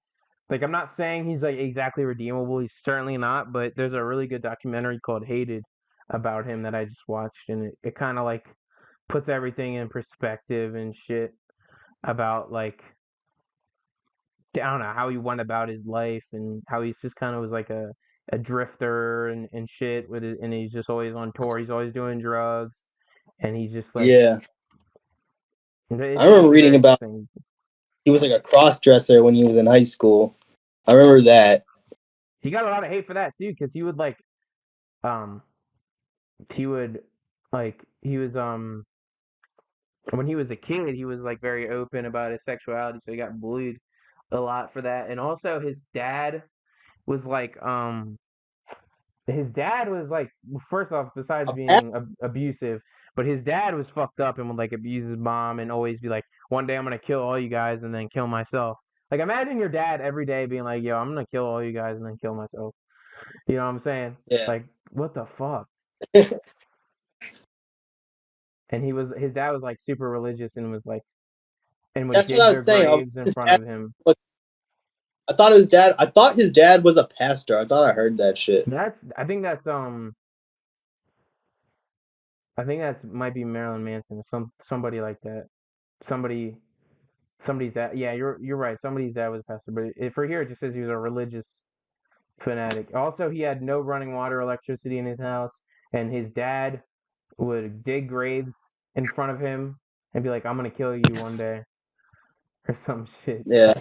like I'm not saying he's like exactly redeemable. He's certainly not, but there's a really good documentary called Hated about him that I just watched, and it kind of like puts everything in perspective and shit about like I don't know how he went about his life and how he's just kind of was like a drifter and shit with it, and he's just always on tour. He's always doing drugs, and he's just like Yeah. I it's remember a reading very about interesting. he was like a cross dresser when he was in high school. I remember that. He got a lot of hate for that too, because he would like um he would like he was when he was a kid he was like very open about his sexuality, so he got bullied a lot for that. And also was like his dad was like first off, besides being abusive, but his dad was fucked up and would like abuse his mom and always be like, one day I'm gonna kill all you guys and then kill myself. Like imagine your dad every day being like, yo, I'm gonna kill all you guys and then kill myself. You know what I'm saying? Yeah. Like, what the fuck? And his dad was like super religious and was like and would That's what dig I their was saying. graves in His front dad, of him. I thought his dad was a pastor. I thought I heard that shit. That's I think that's might be Marilyn Manson or somebody like that. Somebody somebody's dad. Yeah, you're right. Somebody's dad was a pastor, but for here it just says he was a religious fanatic. Also, he had no running water, electricity in his house, and his dad would dig graves in front of him and be like, "I'm gonna kill you one day," or some shit. Yeah.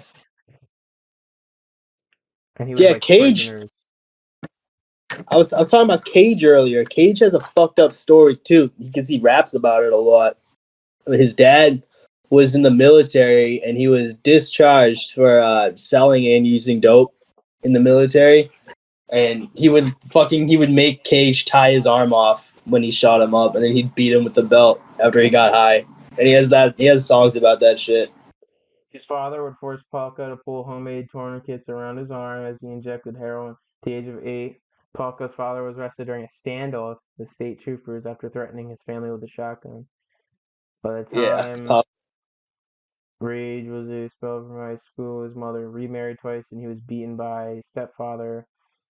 And he was Yeah, like Cage. prisoners. I was talking about Cage earlier. Cage has a fucked up story too because he raps about it a lot. His dad was in the military and he was discharged for selling and using dope in the military. And he would make Cage tie his arm off when he shot him up, and then he'd beat him with the belt after he got high. And he has songs about that shit. His father would force Palka to pull homemade tourniquets around his arm as he injected heroin. At the age of 8, Palka's father was arrested during a standoff with state troopers after threatening his family with a shotgun. By the Yeah, time Rage was expelled from high school, his mother remarried twice, and he was beaten by his stepfather.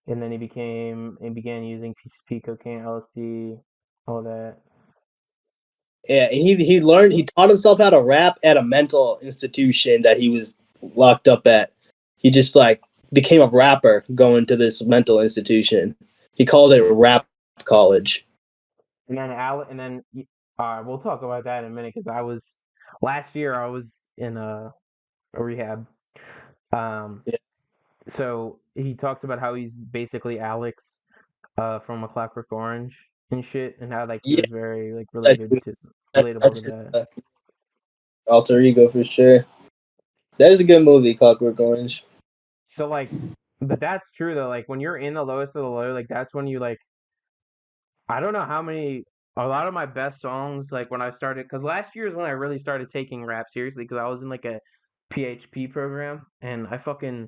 And then he began using PCP, cocaine, LSD, all that. yeah, and he taught himself how to rap at a mental institution that he was locked up at. He just like became a rapper going to this mental institution. He called it rap college. And then we'll talk about that in a minute because last year I was in a rehab. Um, Yeah, so he talks about how he's basically Alex from A Clockwork Orange and shit, and how like he yeah, was very like that, relatable to that's his that. alter ego for sure. That is a good movie, Clockwork Orange. So like, but that's true though. Like when you're in the lowest of the low, like that's when you like. I don't know how many. A lot of my best songs, like when I started, because last year is when I really started taking rap seriously, because I was in like a PHP program, and I fucking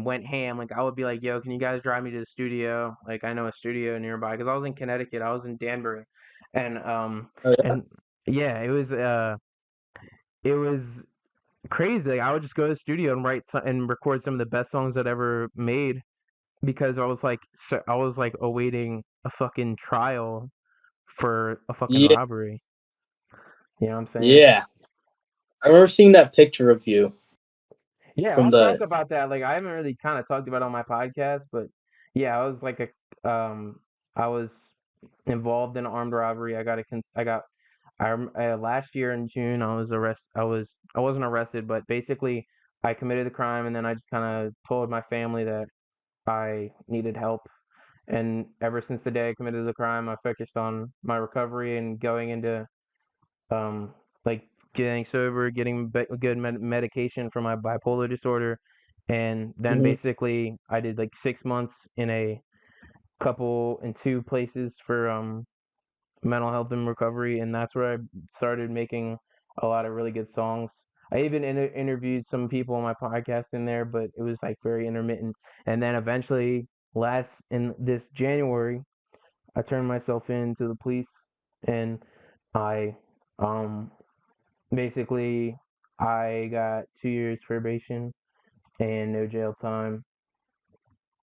went ham. Like I would be like, "Yo, can you guys drive me to the studio? Like I know a studio nearby." Because I was in Connecticut, I was in Danbury, and Oh, yeah. and yeah, it was crazy. Like I would just go to the studio and and record some of the best songs I'd ever made because I was like awaiting a fucking trial for a fucking Yeah, robbery. You know what I'm saying? Yeah, I remember seeing that picture of you Yeah, from I'll talk the. about that. Like I haven't really kind of talked about it on my podcast, but yeah, I was like I was involved in an armed robbery. Last year in June I wasn't arrested, but basically I committed the crime and then I just kind of told my family that I needed help. And ever since the day I committed the crime, I focused on my recovery and going into um, like getting sober, getting good medication for my bipolar disorder, and then Mhm. basically I did like 6 months in two places for mental health and recovery, and that's where I started making a lot of really good songs. I even interviewed some people on my podcast in there, but it was like very intermittent. And then eventually, last in this January, I turned myself in to the police, and I um basically, I got 2 years probation and no jail time.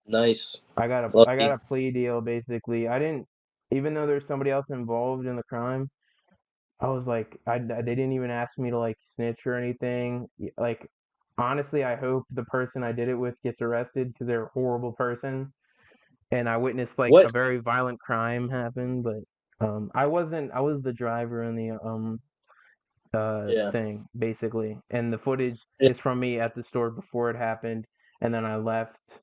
Nice. I got Lucky. a plea deal basically. I didn't even though there's somebody else involved in the crime. I was like they didn't even ask me to like snitch or anything. Like honestly, I hope the person I did it with gets arrested because they're a horrible person. And I witnessed like a What? very violent crime happen, but I was the driver in the Yeah. thing basically, and the footage Yeah. is from me at the store before it happened, and then I left,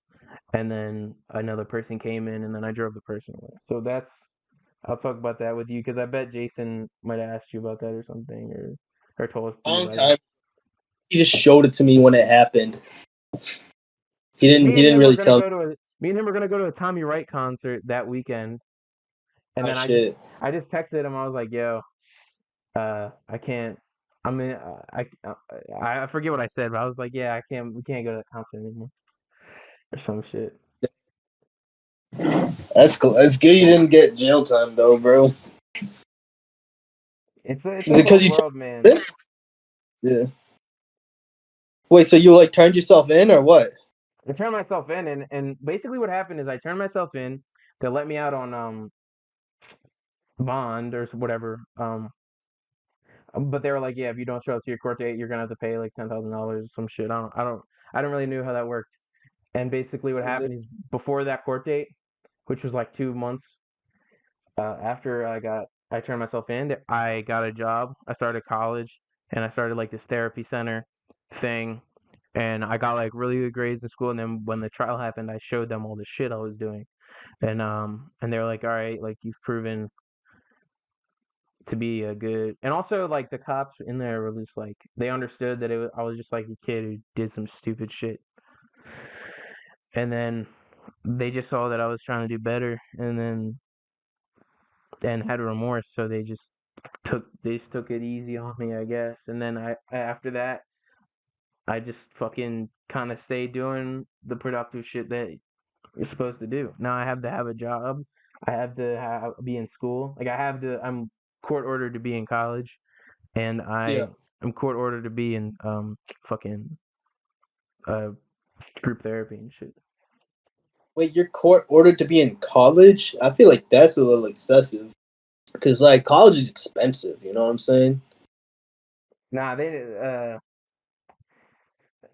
and then another person came in, and then I drove the person away. So that's I'll talk about that with you because I bet Jason might have asked you about that or something, or told you Long about it. time. He just showed it to me when it happened. He didn't. Me He and didn't him were really gonna tell. go to a Me and him were gonna go to a Tommy Wright concert that weekend, and Oh then shit. I just texted him. I was like, "Yo, I can't. I mean, I forget what I said, but I was like, yeah, I can't. We can't go to that concert anymore or some shit. That's cool. That's good. You didn't get jail time though, bro. It's a Is it because cold you world, turned man. it? Yeah. Wait. So you like turned yourself in or what? I turned myself in, and basically what happened is I turned myself in. They let me out on bond or whatever. But they were like, yeah, if you don't show up to your court date, you're gonna have to pay like $10,000 or some shit. I don't really know how that worked. And basically what happened is before that court date, which was like 2 months after I turned myself in, I got a job. I started college and I started like this therapy center thing. And I got like really good grades in school. And then when the trial happened, I showed them all the shit I was doing. And they were like, all right, like you've proven to be a good. And also like the cops in there were just like they understood that I was just like a kid who did some stupid shit. And then they just saw that I was trying to do better. And had remorse, so they just took it easy on me, I guess. And then after that, I just fucking kind of stayed doing the productive shit that you're supposed to do. Now I have to have a job. I have to be in school. Like I'm court ordered to be in college, and Yeah. I'm court ordered to be in fucking uh group therapy and shit. Wait, your court ordered to be in college? I feel like that's a little excessive. Because like college is expensive. You know what I'm saying? Nah, they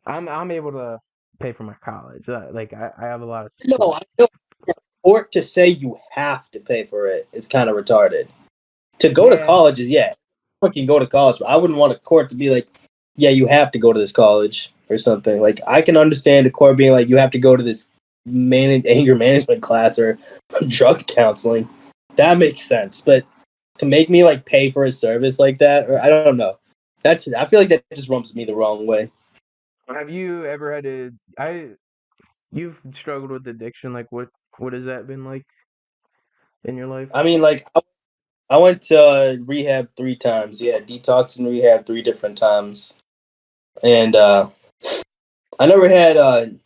I'm able to pay for my college. Like I have a lot of No, support. I know. Court to say you have to pay for it is kind of retarded. To go to Yeah, college is fucking go to college. But I wouldn't want a court to be like, yeah, you have to go to this college or something. Like I can understand a court being like, you have to go to this anger management class or drug counseling. That makes sense. But to make me like pay for a service like that, or I don't know, I feel like that just rubs me the wrong way. have you ever had to? You've struggled with addiction. Like what has that been like in your life? I mean, like I went to rehab 3 times. Yeah, detox and rehab 3 different times, and I never had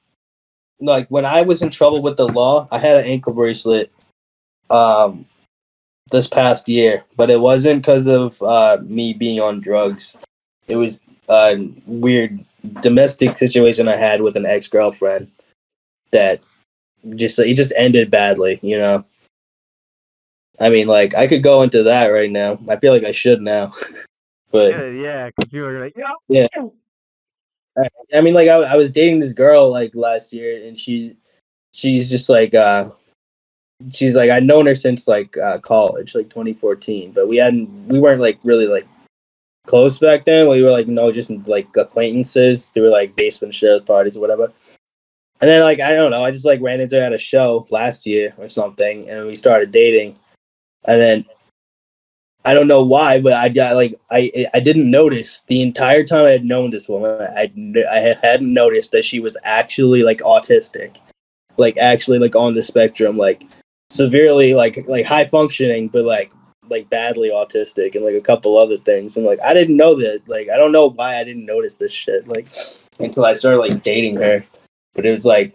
like when I was in trouble with the law, I had an ankle bracelet um this past year, but it wasn't because of me being on drugs. It was a weird domestic situation I had with an ex girlfriend that it just ended badly. You know, I mean, like I could go into that right now. I feel like I should now. But Yeah, because you were like, yeah, I mean, like I was dating this girl like last year, and she's just like she's like I'd known her since like college, like 2014, but we weren't like really like close back then. We were like just like acquaintances through like basement shares parties or whatever. And then like I don't know, I just like ran into her at a show last year or something, and we started dating. And then I don't know why, but I got like I didn't notice the entire time I had known this woman. I hadn't noticed that she was actually like autistic, like actually like on the spectrum, like severely like high functioning, but like badly autistic and like a couple other things. And like I didn't know that. Like I don't know why I didn't notice this shit like until I started like dating her. But it was like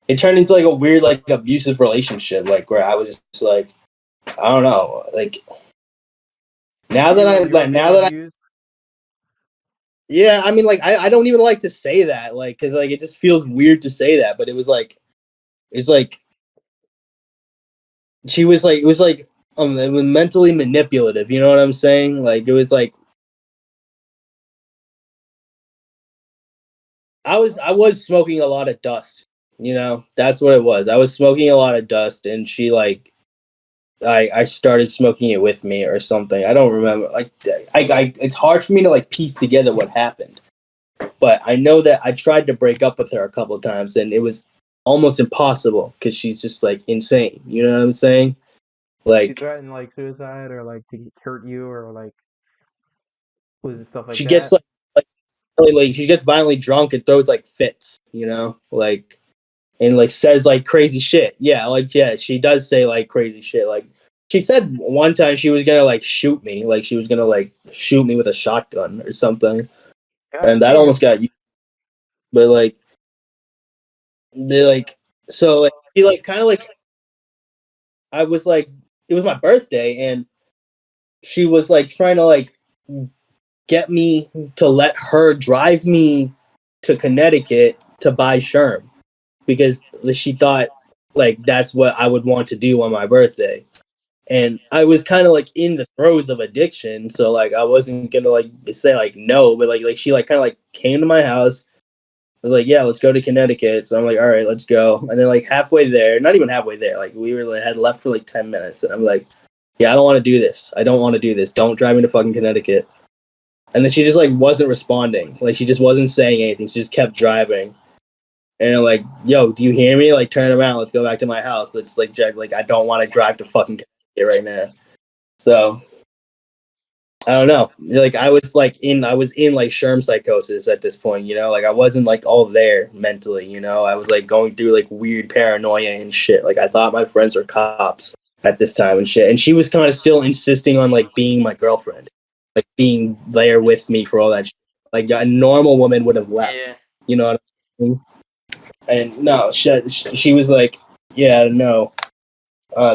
it turned into like a weird like abusive relationship, like where I was just like I don't know, like now that I you were like being now that I abused. yeah, I mean like I don't even like to say that like because like it just feels weird to say that, but it was like it's like she was like it was like it was mentally manipulative, you know what I'm saying? Like it was like I was smoking a lot of dust, you know? That's what it was. I was smoking a lot of dust and she like I started smoking it with me or something. I don't remember. Like I it's hard for me to like piece together what happened. But I know that I tried to break up with her a couple of times and it was almost impossible because she's just like insane. You know what I'm saying? She Like threatened like suicide or like to hurt you or like was it stuff like she gets that? like really, she gets violently drunk and throws like fits, you know, like and like says like crazy shit. Yeah, like yeah, she does say like crazy shit. Like she said one time she was gonna like shoot me, like she was gonna like shoot me with a shotgun or something, God and that damn. almost got you. But like they like so like she like kind of like I was like it was my birthday and she was like trying to like get me to let her drive me to Connecticut to buy Sherm because she thought like that's what I would want to do on my birthday. And I was kind of like in the throes of addiction, so like I wasn't gonna like say like no, but like she like kind of like came to my house. I was like, yeah, let's go to Connecticut. So I'm like, all right, let's go. And then like halfway there, not even halfway there, like we were like had left for like 10 minutes, and I'm like, yeah, I don't want to do this. I don't want to do this. Don't drive me to fucking Connecticut. And then she just like wasn't responding. Like she just wasn't saying anything. She just kept driving. And I'm like, yo, do you hear me? Like turn around. Let's go back to my house. Let's like Jack. Like I don't want to drive to fucking Connecticut right now. So I don't know. Like I was in like Sherm psychosis at this point, you know? Like I wasn't like all there mentally, you know? I was like going through like weird paranoia and shit. Like I thought my friends were cops at this time and shit. And she was kind of still insisting on like being my girlfriend. Like being there with me for all that shit. Like a normal woman would have left. Yeah. You know what I mean? And no, she was like, yeah, no.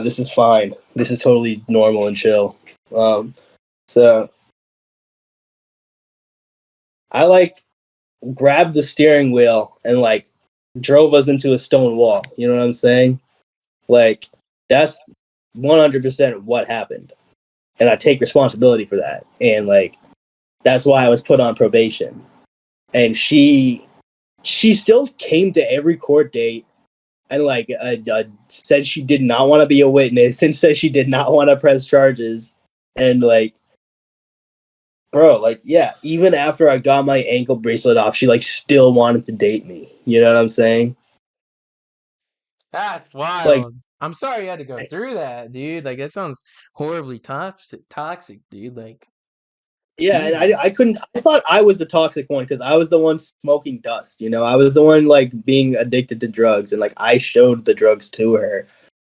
This is fine. This is totally normal and chill. So I like grabbed the steering wheel and like drove us into a stone wall. You know what I'm saying? Like that's 100% what happened, and I take responsibility for that. And like that's why I was put on probation. And she still came to every court date and like said she did not want to be a witness and said she did not want to press charges. And like bro, like yeah, even after I got my ankle bracelet off, she like still wanted to date me. You know what I'm saying? That's Like wild. I'm sorry you had to go through that, dude. Like that sounds horribly toxic, dude. Like yeah, and I Jesus. couldn't. I thought I was the toxic one because I was the one smoking dust. You know, I was the one like being addicted to drugs, and like I showed the drugs to her,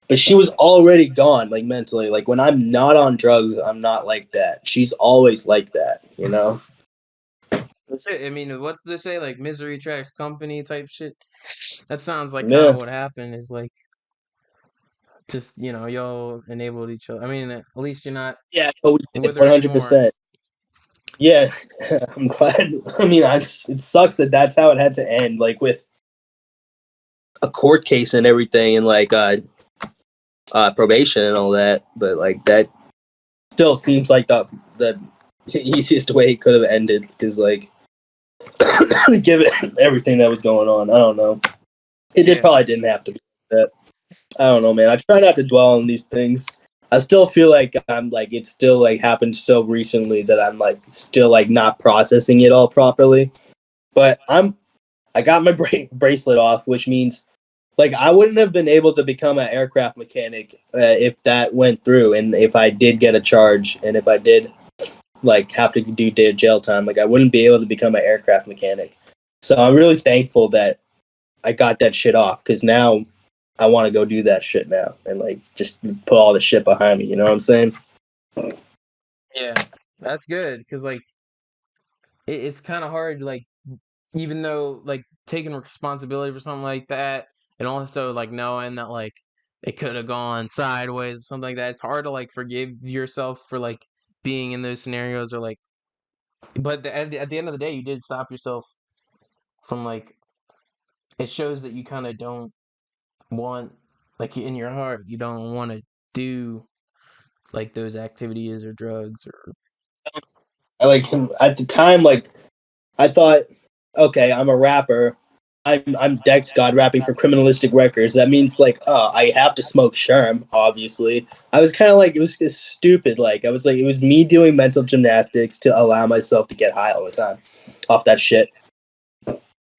but she was already gone, like mentally. Like when I'm not on drugs, I'm not like that. She's always like that. You know? That's it. I mean, what's they say? Like misery attracts company type shit. That sounds like kind of Yeah. what happened. Is like just y'all enabled each other. I mean, at least you're not Yeah. No, we did with her anymore. 100%. Yeah, I'm glad. I mean, it sucks that that's how it had to end, like with a court case and everything, and like probation and all that. But like that still seems like the easiest way it could have ended, because like given everything that was going on, I don't know. Probably didn't have to be that. I don't know, man. I try not to dwell on these things. I still feel like I'm like it's still like happened so recently that I'm like still like not processing it all properly. But I got my bracelet off, which means like I wouldn't have been able to become an aircraft mechanic if that went through, and if I did get a charge, and if I did like have to do jail time, like I wouldn't be able to become an aircraft mechanic. So I'm really thankful that I got that shit off, because now I want to go do that shit now and like just put all the shit behind me. You know what I'm saying? Yeah, that's good because like it's kind of hard, like even though like taking responsibility for something like that, and also like knowing that like it could have gone sideways or something like that. It's hard to like forgive yourself for like being in those scenarios or like. But at the end of the day, you did stop yourself from like. It shows that you kind of don't want, like in your heart, you don't want to do like those activities or drugs or. I like at the time, like I thought, okay, I'm a rapper. I'm DEXGOD rapping for Criminalistic Records. That means like, I have to smoke Sherm, obviously. I was kind of like, it was stupid. Like I was like, it was me doing mental gymnastics to allow myself to get high all the time off that shit.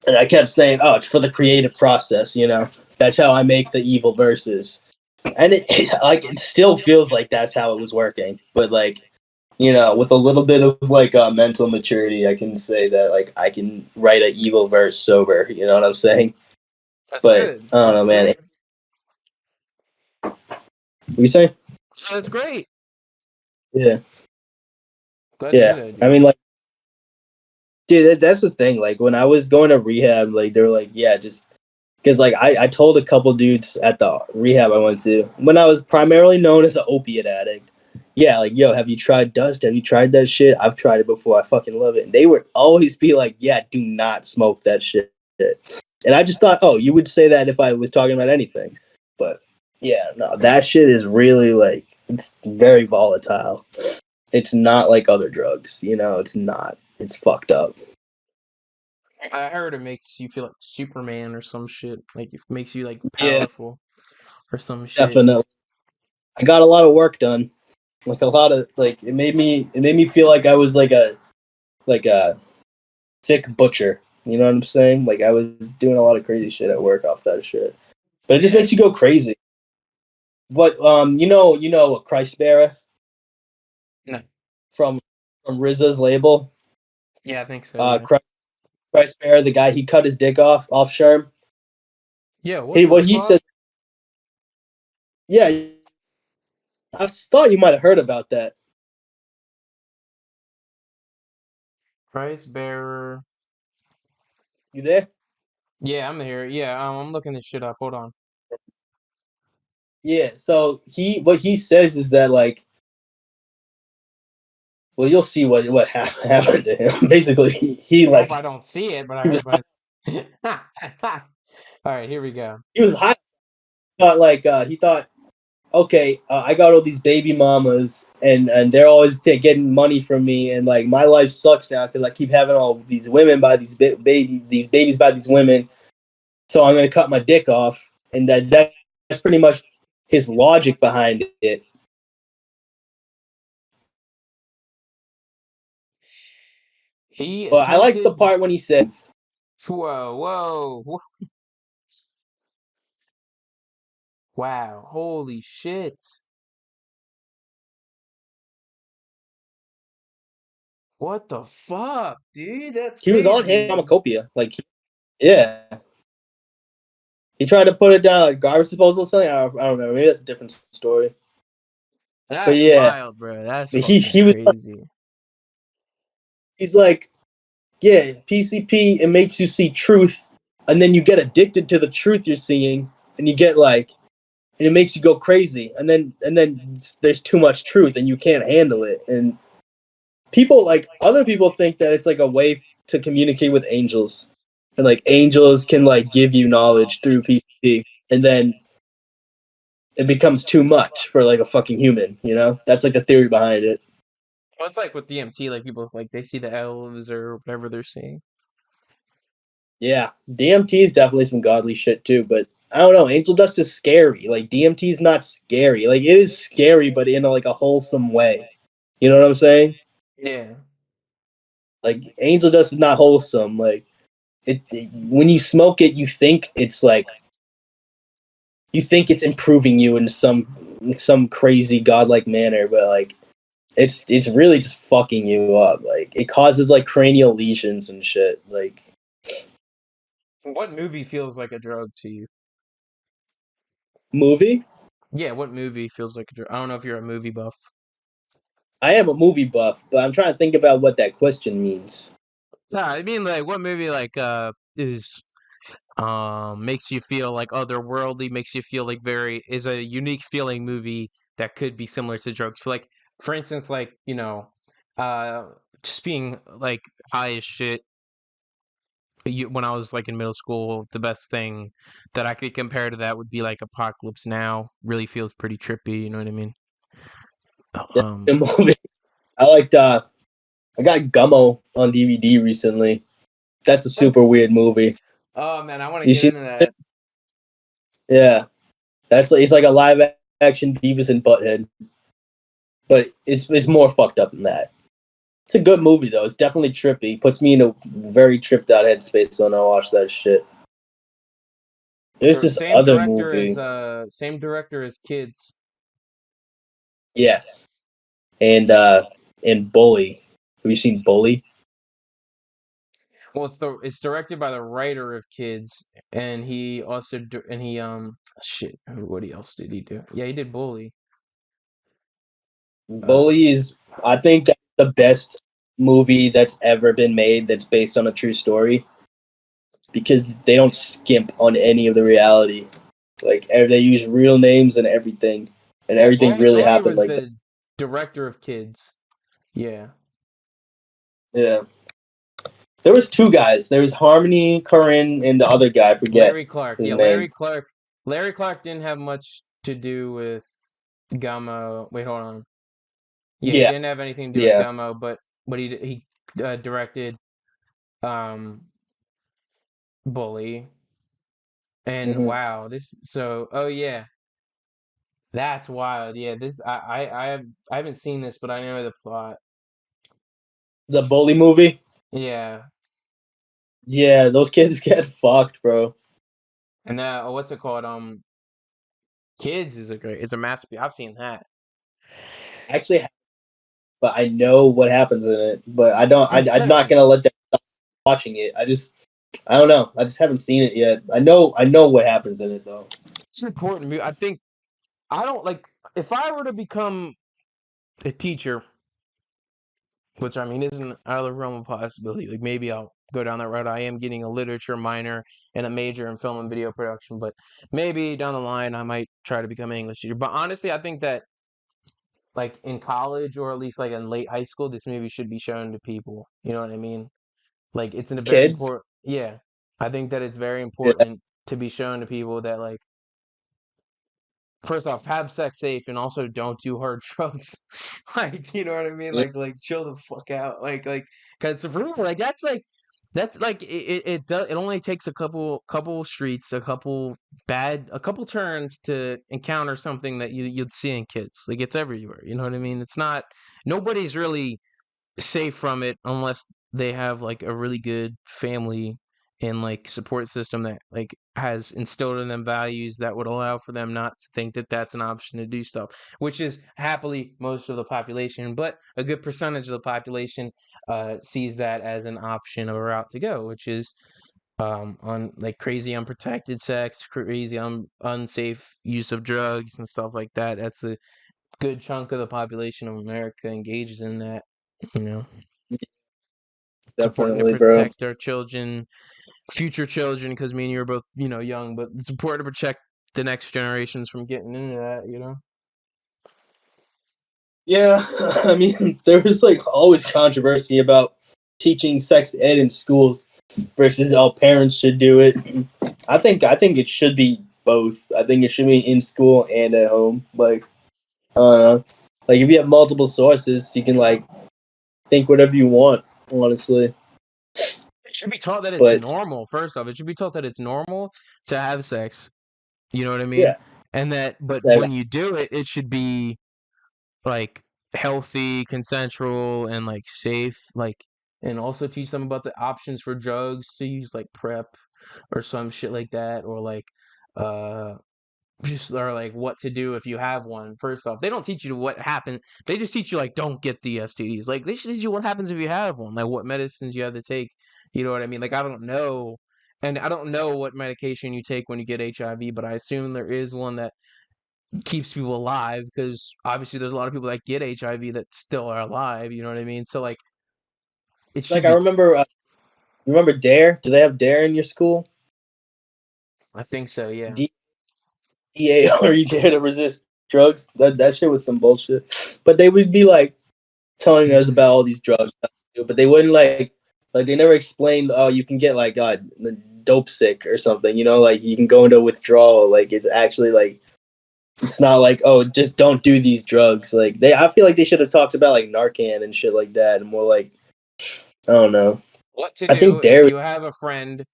And I kept saying, oh, it's for the creative process, you know. That's how I make the evil verses. And like it still feels like that's how it was working. But like, you know, with a little bit of like mental maturity, I can say that like I can write an evil verse sober. You know what I'm saying? That's But good. I don't know, man. What you say? That's great. Yeah, Glad to hear yeah. that, I dude. mean, like, dude, that's the thing. Like when I was going to rehab, like they were like, yeah, just because like I told a couple dudes at the rehab I went to when I was primarily known as an opiate addict. Yeah, like, yo, have you tried dust? Have you tried that shit? I've tried it before. I fucking love it. And they would always be like, yeah, do not smoke that shit. And I just thought, oh, you would say that if I was talking about anything. But yeah, no, that shit is really like, it's very volatile. It's not like other drugs, you know, it's not. It's fucked up. I heard it makes you feel like Superman or some shit. Like it makes you like Yeah, powerful or some shit. definitely. I got a lot of work done. Like a lot of like it made me feel like I was like a sick butcher. You know what I'm saying? Like I was doing a lot of crazy shit at work off that shit. But it just Yeah. makes you go crazy. What you know Christ Bearer No. from RZA's label? Yeah, I think so. Yeah. Christ Bearer, the guy he cut his dick off Sherm. Yeah. What Hey, the what he fuck? said? Yeah, I thought you might have heard about that. Price bearer. You there? Yeah, I'm here. Yeah. I'm looking this shit up. Hold on. Yeah. So what he says is that like, well, you'll see what happened to him. Basically, he I hope I like don't see it, but I he was heard my. All right, here we go. he was high. Thought like he thought, okay, I got all these baby mamas, and they're always getting money from me, and like my life sucks now because I keep having all these women by these babies by these women. So I'm gonna cut my dick off, and that's pretty much his logic behind it. He But I like the attempted. part when he says, Whoa. Wow. Holy shit. What the fuck, dude? That's he was on crazy. pharmacopoeia. Like, yeah, he tried to put it down like garbage disposal or something. I don't know. Maybe that's a different story. But That's yeah, wild, bro. That's but he fucking he was crazy. he's like, yeah, PCP, it makes you see truth, and then you get addicted to the truth you're seeing, and you get like, and it makes you go crazy, and then there's too much truth, and you can't handle it, and people like other people think that it's like a way to communicate with angels, and like angels can like give you knowledge through PCP, and then it becomes too much for like a fucking human. You know, that's like the theory behind it. Well, it's like with DMT, like people like they see the elves or whatever they're seeing. Yeah, DMT is definitely some godly shit too, but I don't know. Angel dust is scary. Like DMT is not scary. Like it is scary, but in like a wholesome way. You know what I'm saying? Yeah. Like angel dust is not wholesome. Like when you smoke it, you think it's improving you in some crazy godlike manner, but like it's really just fucking you up. Like it causes like cranial lesions and shit. Like What movie feels like a drug to you? movie. Yeah, what movie feels like a drug? I don't know if you're a movie buff. I am a movie buff, but I'm trying to think about what that question means. Yeah, I mean like what movie like is makes you feel like otherworldly, makes you feel like very is a unique feeling movie that could be similar to drugs. Like for instance, like, uh just being like high as shit when I was like in middle school, the best thing that I could compare to that would be like Apocalypse Now. Really feels pretty trippy, you know what I mean? Um, The movie. I liked. I got Gummo on DVD recently. That's a super weird movie. oh man, I want to You get see? into that. Yeah, it's like a live action Beavis and Butthead, but it's more fucked up than that. It's a good movie though. It's definitely trippy. Puts me in a very tripped out headspace when I watch that shit. There's this other movie. Same director as Kids. Yes, and Bully. Have you seen Bully? Well, it's directed by the writer of Kids, and he also shit. What else did he do? Yeah, he did Bully. Bully is, I think, that's the best movie that's ever been made that's based on a true story because they don't skimp on any of the reality. Like they use real names and Yeah, everything really Bully happened was like that. the director of Kids. Yeah. Yeah, there was two guys. There was Harmony Korine and the other guy. I forget Larry Clark. his Yeah, name. Larry Clark didn't have much to do with Gummo. Wait, hold on. Yeah, he Yeah, didn't have anything to do with yeah. Gummo, but he directed um Bully. And hmm wow, oh yeah, that's wild. Yeah, this I haven't seen this, but I know the plot. The Bully movie. Yeah, Yeah, those kids get fucked, bro. and what's it called? Kids is a masterpiece. I've seen that. Actually, but I know what happens in it. But I don't. I'm not gonna let them stop watching it. I don't know. I just haven't seen it yet. I know what happens in it though. It's an important movie. I think I don't like if I were to become a teacher, which I mean isn't out of the realm of possibility. Like maybe I'll go down that road. I am getting a literature minor and a major in film and video production, but maybe down the line I might try to become an English teacher. But honestly, I think that like in college or at least like in late high school, this movie should be shown to people. You know what I mean? Like it's in a very Kids. important. Yeah, I think that it's very Yeah. important to be shown to people that like first off, have sex safe and also don't do hard drugs. Like, you know what I mean? Yeah. Like chill the fuck out. Cause for real, like that's like it does it only takes a couple streets, a couple turns to encounter something that you'd see in kids. Like it's everywhere. You know what I mean? It's not nobody's really safe from it unless they have like a really good family and like support system that like has instilled in them values that would allow for them not to think that that's an option to do stuff, which is happily most of the population, but a good percentage of the population sees that as an option of a route to go, which is on like crazy unprotected sex, crazy unsafe use of drugs and stuff like that. That's a good chunk of the population of America engages in that, you know. It's important to Definitely, bro. protect our children, future children, because me and you are both, young, but it's important to protect the next generations from getting into that. Yeah, I mean, there was like always controversy about teaching sex ed in schools versus how parents should do it. I think it should be both. I think it should be in school and at home. Like, I don't know. Like, if you have multiple sources, you can like think whatever you want. Honestly, It should be taught that it's but normal. First off, it should be taught that it's normal to have sex. You know what I mean? yeah, And that, but like, when you do it, it should be like healthy, consensual, and like safe. Like, and also teach them about the options for drugs to use, like prep or some shit like that, or like, uh, just or like what to do if you have one. First off, they don't teach you what happened. They just teach you like don't get the STDs. Like they should teach you what happens if you have one. Like what medicines you have to take. You know what I mean? Like I don't know, and I don't know what medication you take when you get HIV, but I assume there is one that keeps people alive because obviously there's a lot of people that get HIV that still are alive. You know what I mean? So like it should I be. remember Dare. Do they have Dare in your school? I think so. Yeah. DEA, you dare to resist drugs? That shit was some bullshit. But they would be like telling us about all these drugs, but they wouldn't like they never explained. Oh, you can get like dope sick or something. You know, like you can go into withdrawal. Like it's actually like it's not like, oh, just don't do these drugs. Like I feel like they should have talked about like Narcan and shit like that, and more like, I don't know. What to I think do if Dare. you have a friend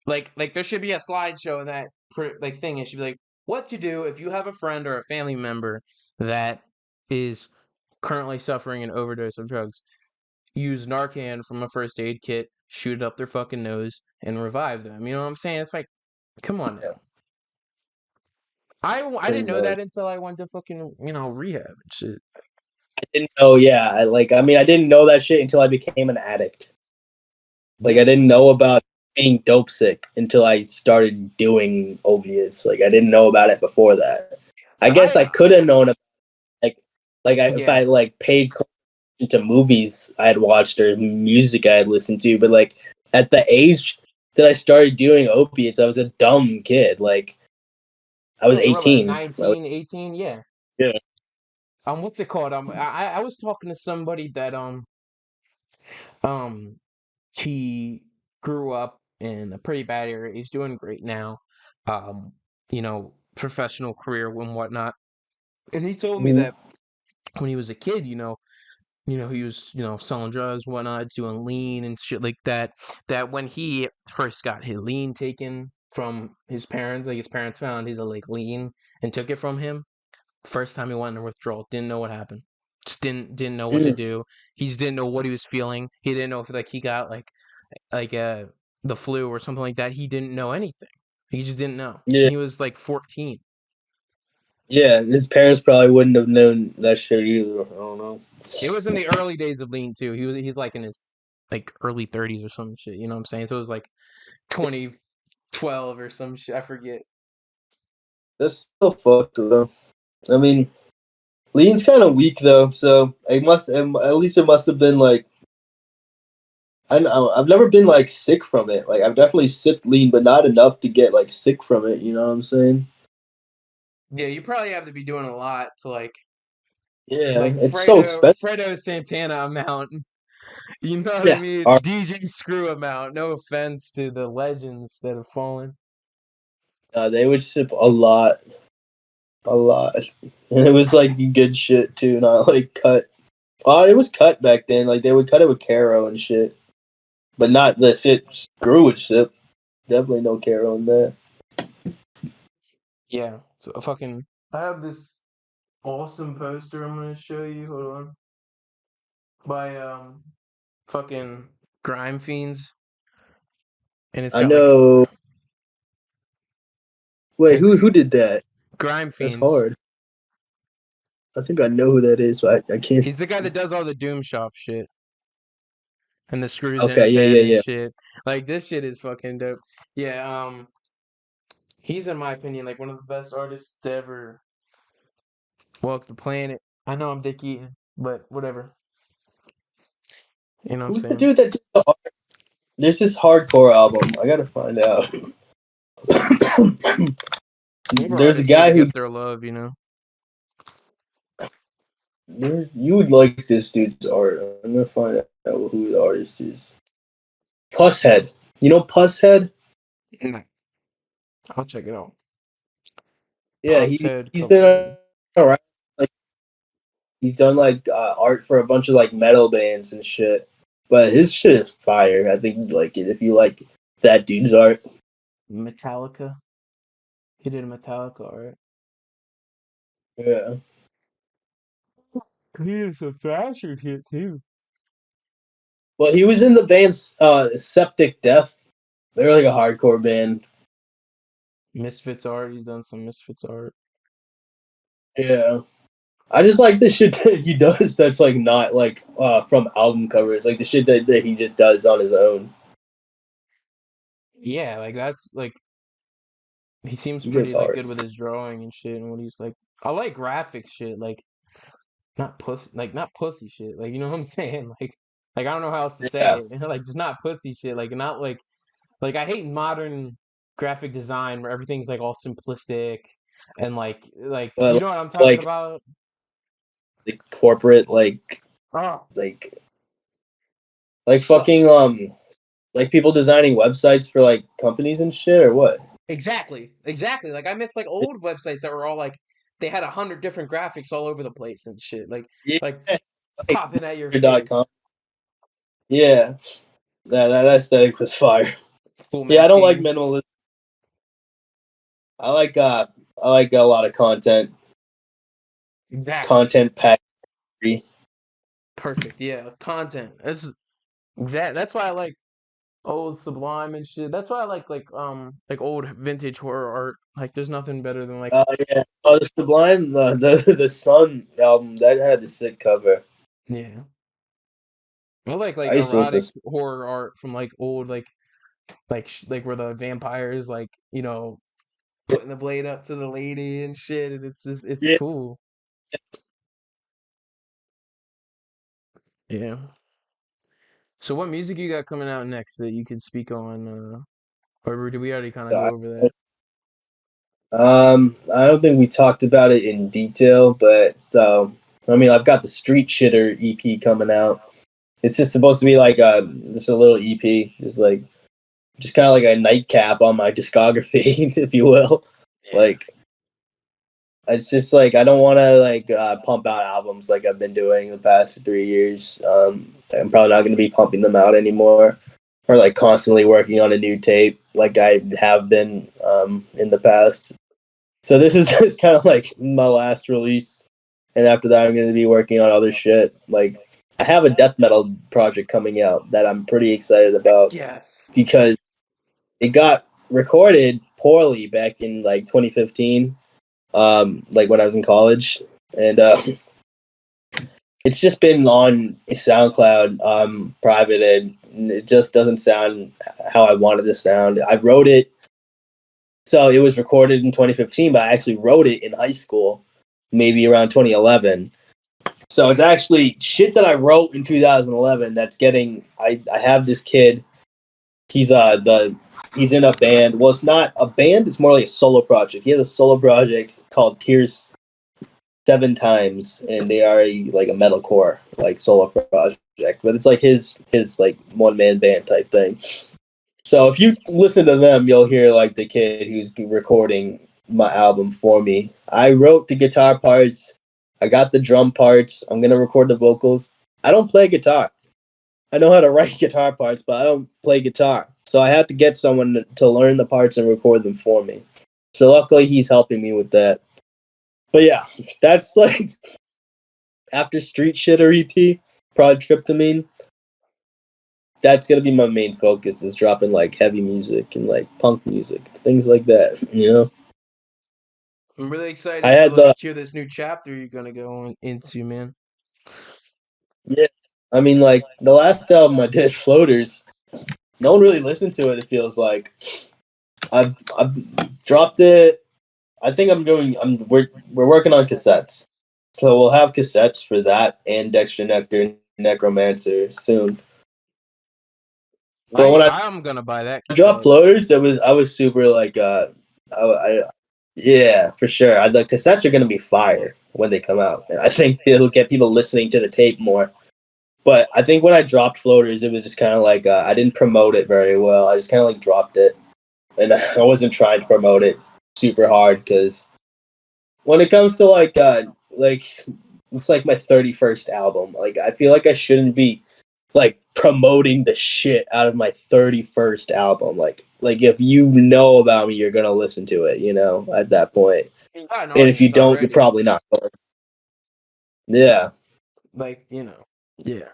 like there should be a slideshow in that like thing. It should be like what to do if you have a friend or a family member that is currently suffering an overdose of drugs. Use Narcan from a first aid kit, shoot it up their fucking nose, and revive them. You know what I'm saying? It's like, come on Yeah, now. I didn't pretty know much. that until I went to fucking rehab and shit. I didn't know. Yeah, I mean, I didn't know that shit until I became an addict. Like Yeah, I didn't know about being dope sick until I started doing opiates. Like I didn't know about it before that. I guess I I could have known about, like if yeah. I like paid attention to movies I had watched or music I had listened to, but like at the age that I started doing opiates, I was a dumb kid. Like I was Yeah, you were like 18. 19, 18. Yeah. Yeah. What's it called? I was talking to somebody that um he grew up in a pretty bad area. He's doing great now. Um, professional career and whatnot. And he told me Mhm. that when he was a kid, he was, selling drugs, whatnot, doing lean and shit like that. That when he first got his lean taken from his parents, like his parents found his like lean and took it from him. First time he went into withdrawal, didn't know what happened. Just didn't know what to Mhm. do. He just didn't know what he was feeling. He didn't know if like he got like the flu or something like that. He didn't know anything. He just didn't know. Yeah. He was like 14. Yeah. His parents probably wouldn't have known that shit either. I don't know. It was in the early days of lean too. He's like in his like early 30s or some shit. You know what I'm saying? So it was like 2012 or some shit. I forget. That's still fucked though. I mean, lean's kind of weak though, so it must at least it must have been like I know I've never been like sick from it. Like I've definitely sipped lean, but not enough to get like sick from it. You know what I'm saying? Yeah, you probably have to be doing a lot to Yeah, like it's so expensive. Fredo Santana amount. You know what I Yeah, mean? DJ Screw amount. No offense to the legends that have fallen. they would sip a lot, and it was like good shit too, not like cut. Oh, it was cut back then. Like they would cut it with Caro and shit, but not the shit Screw would sip. Definitely no Caro in that. Yeah. So I have this awesome poster I'm gonna show you. Hold on. By fucking Grime Fiends. And it's I got like a know. Wait, it's who did that? Grime That's Fiends. hard. I think I know who that is, but I can't. He's the guy that does all the Doom Shop shit and the screws in Okay, his head and yeah. shit. Like this shit is fucking dope. Yeah, he's in my opinion like one of the best artists to ever walk the planet. I know I'm dick eating, but whatever. You know what I'm Who's the saying? dude that did the art? There's this hardcore album. I gotta find out. Whatever There's a artists need to guy who get their love, you know. you would like this dude's art. I'm gonna find out who the artist is. Pusshead. You know Pusshead? Nah, I'll check it out. Yeah, Head he's couple. been around. Like he's done like art for a bunch of like metal bands and shit. But his shit is fire. I think you like it if you like that dude's art. Metallica. He did a Metallica art. Yeah. He did some Thrasher shit too. Well, he was in the band Septic Death. They're like a hardcore band. Misfits art. He's done some Misfits art. Yeah. I just like the shit that he does that's like not like from album covers, like the shit that he just does on his own. Yeah, like that's like he seems He goes pretty like hard. good with his drawing and shit and what he's like. I like graphic shit, like not pussy shit. Like you know what I'm saying? Like I don't know how else to say Yeah. it. Like just not pussy shit. Like not like I hate modern graphic design where everything's like all simplistic and like you But know what I'm talking like about? the corporate Oh, like fucking sucks. like people designing websites for like companies and shit or what? Exactly. Like I miss like old websites that were all like they had 100 different graphics all over the place and shit. Yeah. Like Like, popping at your .com. face. Yeah. That aesthetic was fire. Full Yeah, I Mac don't like games. minimalist. I like a lot of Exactly. content pack. Perfect. Yeah. Content. That's why I like old Sublime and shit. That's why I like old vintage horror art. Like there's nothing better than like Yeah. Oh, the Sublime, the Sun album that had a sick cover. yeah. I like I used to erotic listen. horror art from like old like where the vampires like, you know, putting the blade up to the lady and shit and it's just it's Yeah. cool. Yeah. So what music you got coming out next that you could speak on or did we already kind of So go over that? I don't think we talked about it in detail, but so I mean, I've got the Street Shitter EP coming out. It's just supposed to be like just a little EP, just kind of like a nightcap on my discography, if you will. Yeah. Like it's just like I don't want to pump out albums like I've been doing the past 3 years. I'm probably not going to be pumping them out anymore, or like constantly working on a new tape like I have been in the past. So this is just kind of like my last release, and after that, I'm going to be working on other shit. Like I have a death metal project coming out that I'm pretty excited about Yes. because it got recorded poorly back in like 2015, like when I was in college, and it's just been on SoundCloud, private, and it just doesn't sound how I wanted to sound. I wrote it, so it was recorded in 2015, but I actually wrote it in high school, maybe around 2011. So it's actually shit that I wrote in 2011 that's getting. I have this kid. He's in a band. Well, it's not a band. It's more like a solo project. He has a solo project called Tears 7 Times, and they are like a metalcore like solo project. But it's like his like one man band type thing. So if you listen to them, you'll hear like the kid who's recording my album for me. I wrote the guitar parts. I got the drum parts. I'm gonna record the vocals. I don't play guitar. I know how to write guitar parts, but I don't play guitar. So I had to get someone to learn the parts and record them for me. So luckily he's helping me with that. But yeah, that's like after Street Shitter EP, Prod Tryptamine, that's gonna be my main focus is dropping like heavy music and like punk music, things like that, you know? I'm really I excited to had the hear this new chapter you're gonna go into, man. Yeah. I mean like the last album I did, Floaters, no one really listened to it, it feels like. I've dropped it. I think we're working on cassettes. So we'll have cassettes for that and Dexter Nectar and Necromancer soon. But when I I'm gonna buy that dropped cassette. Floaters, I was super like I yeah, for sure. The cassettes are gonna be fire when they come out. And I think it'll get people listening to the tape more. But I think when I dropped Floaters, it was just kind of like I didn't promote it very well. I just kind of like dropped it, and I wasn't trying to promote it super hard because when it comes to like it's like my 31st album. Like I feel like I shouldn't be like promoting the shit out of my 31st album. Like if you know about me, you're gonna listen to it, you know, at that point. You got an And if you audience don't, you're already. probably not going. Yeah. Like, yeah.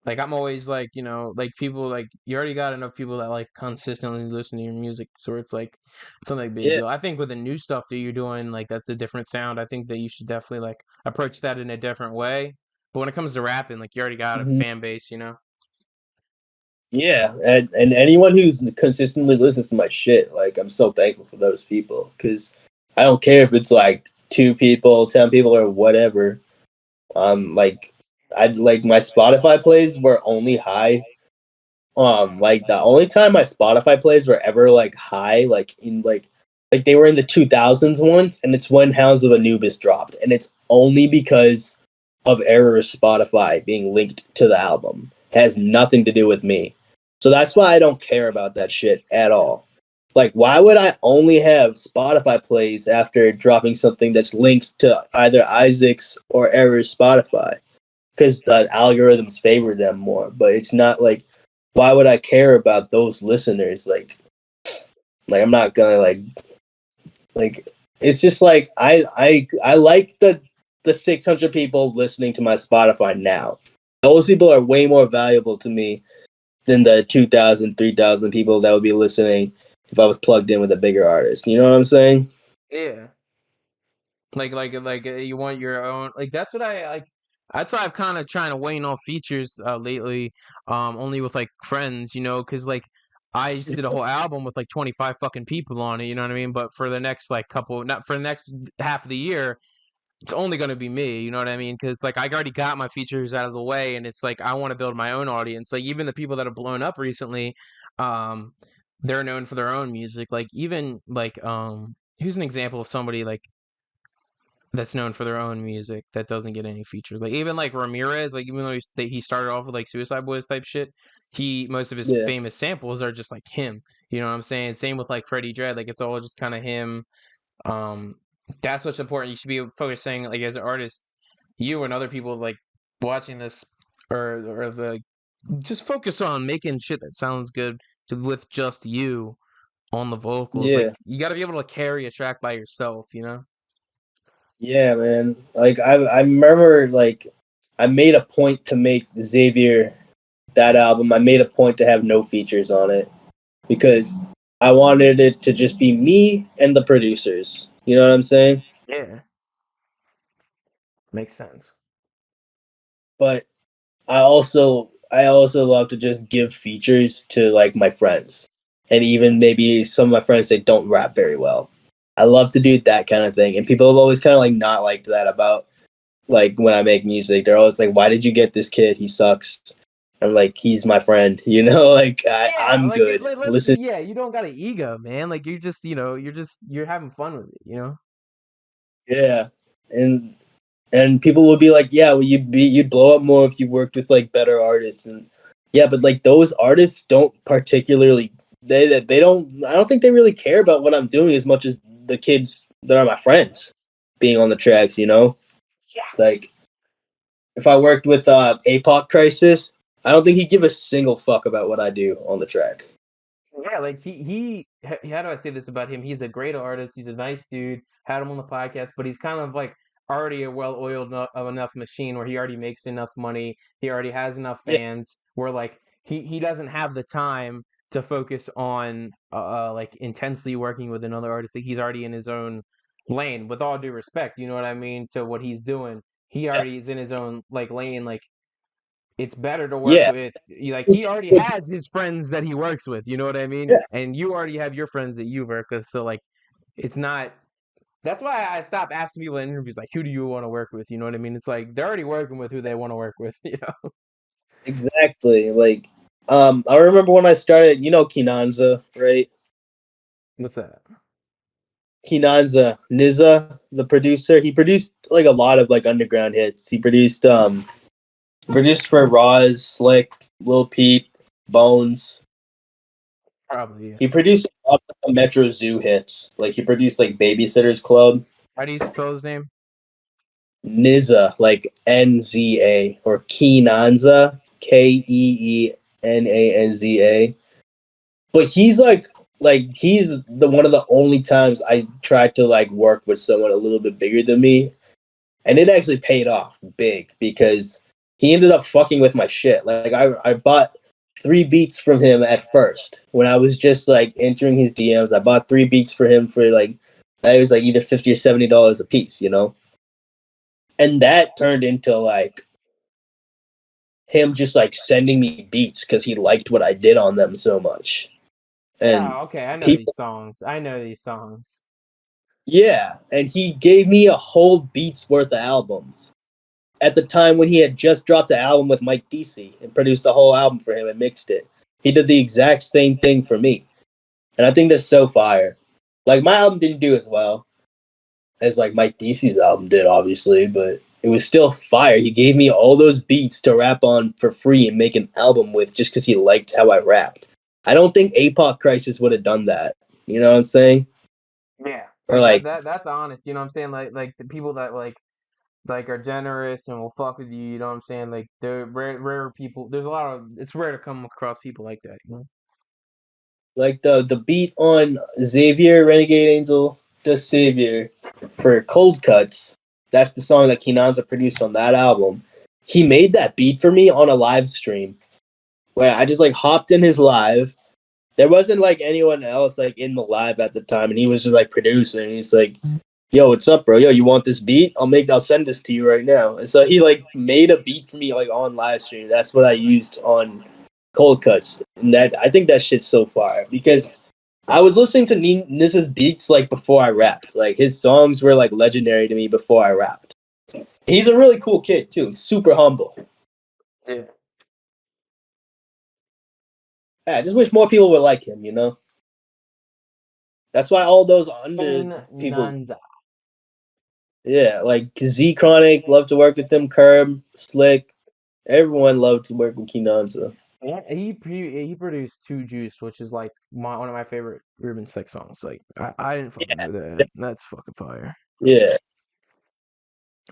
Like I'm always like, like people like you already got enough people that like consistently listen to your music, so it's like it's not like a big Yeah. deal. I think with the new stuff that you're doing, like that's a different sound. I think that you should definitely like approach that in a different way. But when it comes to rapping, like you already got a Mm-hmm. fan base, Yeah, and anyone who's consistently listens to my shit, like I'm so thankful for those people because I don't care if it's like 2 people, 10 people, or whatever. Like I like my Spotify plays were only high. Like the only time my Spotify plays were ever like high, like in like they were in the 2000s once, and it's when Hounds of Anubis dropped, and it's only because of error Spotify being linked to the album. It has nothing to do with me. So that's why I don't care about that shit at all. Like, why would I only have Spotify plays after dropping something that's linked to either Isaac's or Error's Spotify? Because the algorithms favor them more. But it's not like, why would I care about those listeners? Like I'm not gonna like. It's just like I like the 600 people listening to my Spotify now. Those people are way more valuable to me than the 2,000, 3,000 people that would be listening if I was plugged in with a bigger artist. You know what I'm saying? Yeah. Like you want your own like that's what I like that's why I've kind of trying to wane off features lately only with like friends, cuz like I just did a whole album with like 25 fucking people on it, you know what I mean? But for the next like couple not for the next half of the year, it's only going to be me, you know what I mean? Cuz like I already got my features out of the way and it's like I want to build my own audience. Like even the people that have blown up recently um they're known for their own music. Like even like here's an example of somebody like that's known for their own music that doesn't get any features. Like even like Ramirez, like even though he started off with like Suicide Boys type shit, he most of his Yeah. famous samples are just like him. You know what I'm saying? Same with like Freddie Dredd, like it's all just kind of him. Um, that's what's important. You should be focusing like as an artist, you and other people like watching this or the just focus on making shit that sounds good with just you on the vocals. Like Yeah. you got to be able to carry a track by yourself. Yeah, man. Like I remember like I made a point to make Xavier that album. I made a point to have no features on it because I wanted it to just be me and the producers. You know what I'm saying? Yeah, makes sense. But I also love to just give features to like my friends and even maybe some of my friends that don't rap very well. I love to do that kind of thing, and people have always kind of like not liked that about like when I make music. They're always like, "Why did you get this kid? He sucks." I'm like, "He's my friend," you know. Like Yeah, I'm like good. let's Listen, yeah, you don't got an ego, man. Like you're just, you're having fun with it. yeah, and people will be like, "Yeah, well, you'd blow up more if you worked with like better artists." And yeah, but like those artists don't particularly they don't. I don't think they really care about what I'm doing as much as the kids that are my friends being on the tracks. You know, Yeah. like if I worked with APOC Crisis, I don't think he'd give a single fuck about what I do on the track. Yeah, like how do I say this about him? He's a great artist. He's a nice dude. Had him on the podcast, but he's kind of like already a well-oiled enough machine where he already makes enough money. He already has enough Yeah, fans where like he doesn't have the time to focus on like intensely working with another artist. Like he's already in his own lane. With all due respect, you know what I mean, to what he's doing. He yeah, already is in his own like lane. Like it's better to work yeah, with like he already has his friends that he works with, you know what I mean? yeah. And you already have your friends that you work with. So like it's not that's why I stopped asking people in interviews like who do you want to work with? You know what I mean? It's like they're already working with who they want to work with. Exactly. Like, I remember when I started. You know, Kinanza, right? What's that? Kinanza, Niza, the producer. He produced like a lot of like underground hits. He produced for Roz, Slick, Lil Peep, Bones. Probably, yeah. He produced all the Metro Zoo hits. Like he produced like Babysitter's Club, How do you spell his name? Nza, like Nza, or Keenanza, Keenanza. But he's like he's the one of the only times I tried to like work with someone a little bit bigger than me, and it actually paid off big because he ended up fucking with my shit. Like I bought 3 beats from him at first when I was just like entering his DMs. I bought 3 beats for him for like it was like either $50 or $70 a piece, you know, and that turned into like him just like sending me beats because he liked what I did on them so much. And Oh, okay. I know people, these songs. I know these songs. yeah, and he gave me a whole beats worth of albums at the time when he had just dropped an album with Mike DC and produced the whole album for him and mixed it. He did the exact same thing for me, and I think that's so fire. Like my album didn't do as well as like Mike DC's album did, obviously, but it was still fire. He gave me all those beats to rap on for free and make an album with just because he liked how I rapped. I don't think APOC Crisis would have done that. You know what I'm saying? Yeah. Or Like like, that's honest, you know what I'm saying? Like the people that like are generous and will fuck with you, you know what I'm saying? Like they're rare people. There's a lot of it's rare to come across people like that, you know? the beat on Xavier Renegade Angel the Savior for Cold Cuts. That's the song that Kinanza produced on that album. He made that beat for me on a live stream where I just like hopped in his live. There wasn't like anyone else like in the live at the time, and he was just like producing. He's like, "Yo, what's up, bro? Yo, you want this beat? I'll send this to you right now." And so he like made a beat for me like on live stream. That's what I used on Cold Cuts, and that I think that shit's so fire because I was listening to Nissa's beats like before I rapped. Like his songs were like legendary to me before I rapped. He's a really cool kid too, super humble. Yeah. Yeah, I just wish more people would like him. You know, that's why all those under Queen people. Nanza. Yeah, like Z Chronic, love to work with them. Curb, Slick, everyone loved to work with Kinanza. Yeah, he produced Two Juice, which is like one of my favorite Ruben Six songs. Like I didn't fucking Yeah, know that. That's fucking fire. yeah,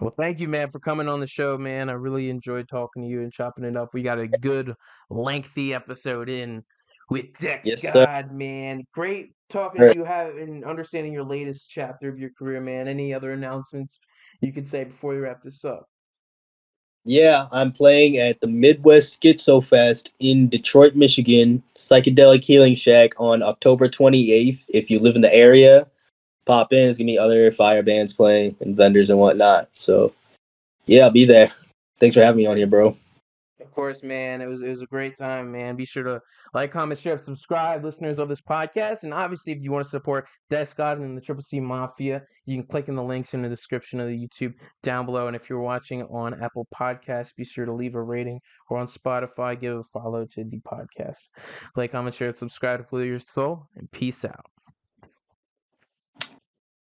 Well, thank you, man, for coming on the show, man. I really enjoyed talking to you and chopping it up. We got a good, lengthy episode in with yes, sir. DEXGOD, man. Great talking to Right. you, and understanding your latest chapter of your career, man. Any other announcements you could say before we wrap this up? Yeah, I'm playing at the Midwest Schizo Fest in Detroit, Michigan, Psychedelic Healing Shack on October 28th. If you live in the area, pop in. There's gonna be other fire bands playing and vendors and whatnot. So yeah, I'll be there. Thanks for having me on here, bro. Of course, man. It was a great time, man. Be sure to like, comment, share, subscribe, listeners of this podcast. And obviously, if you want to support Dex God and the Triple C Mafia, you can click in the links in the description of the YouTube down below. And if you're watching on Apple Podcasts, be sure to leave a rating, or on Spotify, give a follow to the podcast. Like, comment, share, subscribe to Pollute Your Soul, and peace out.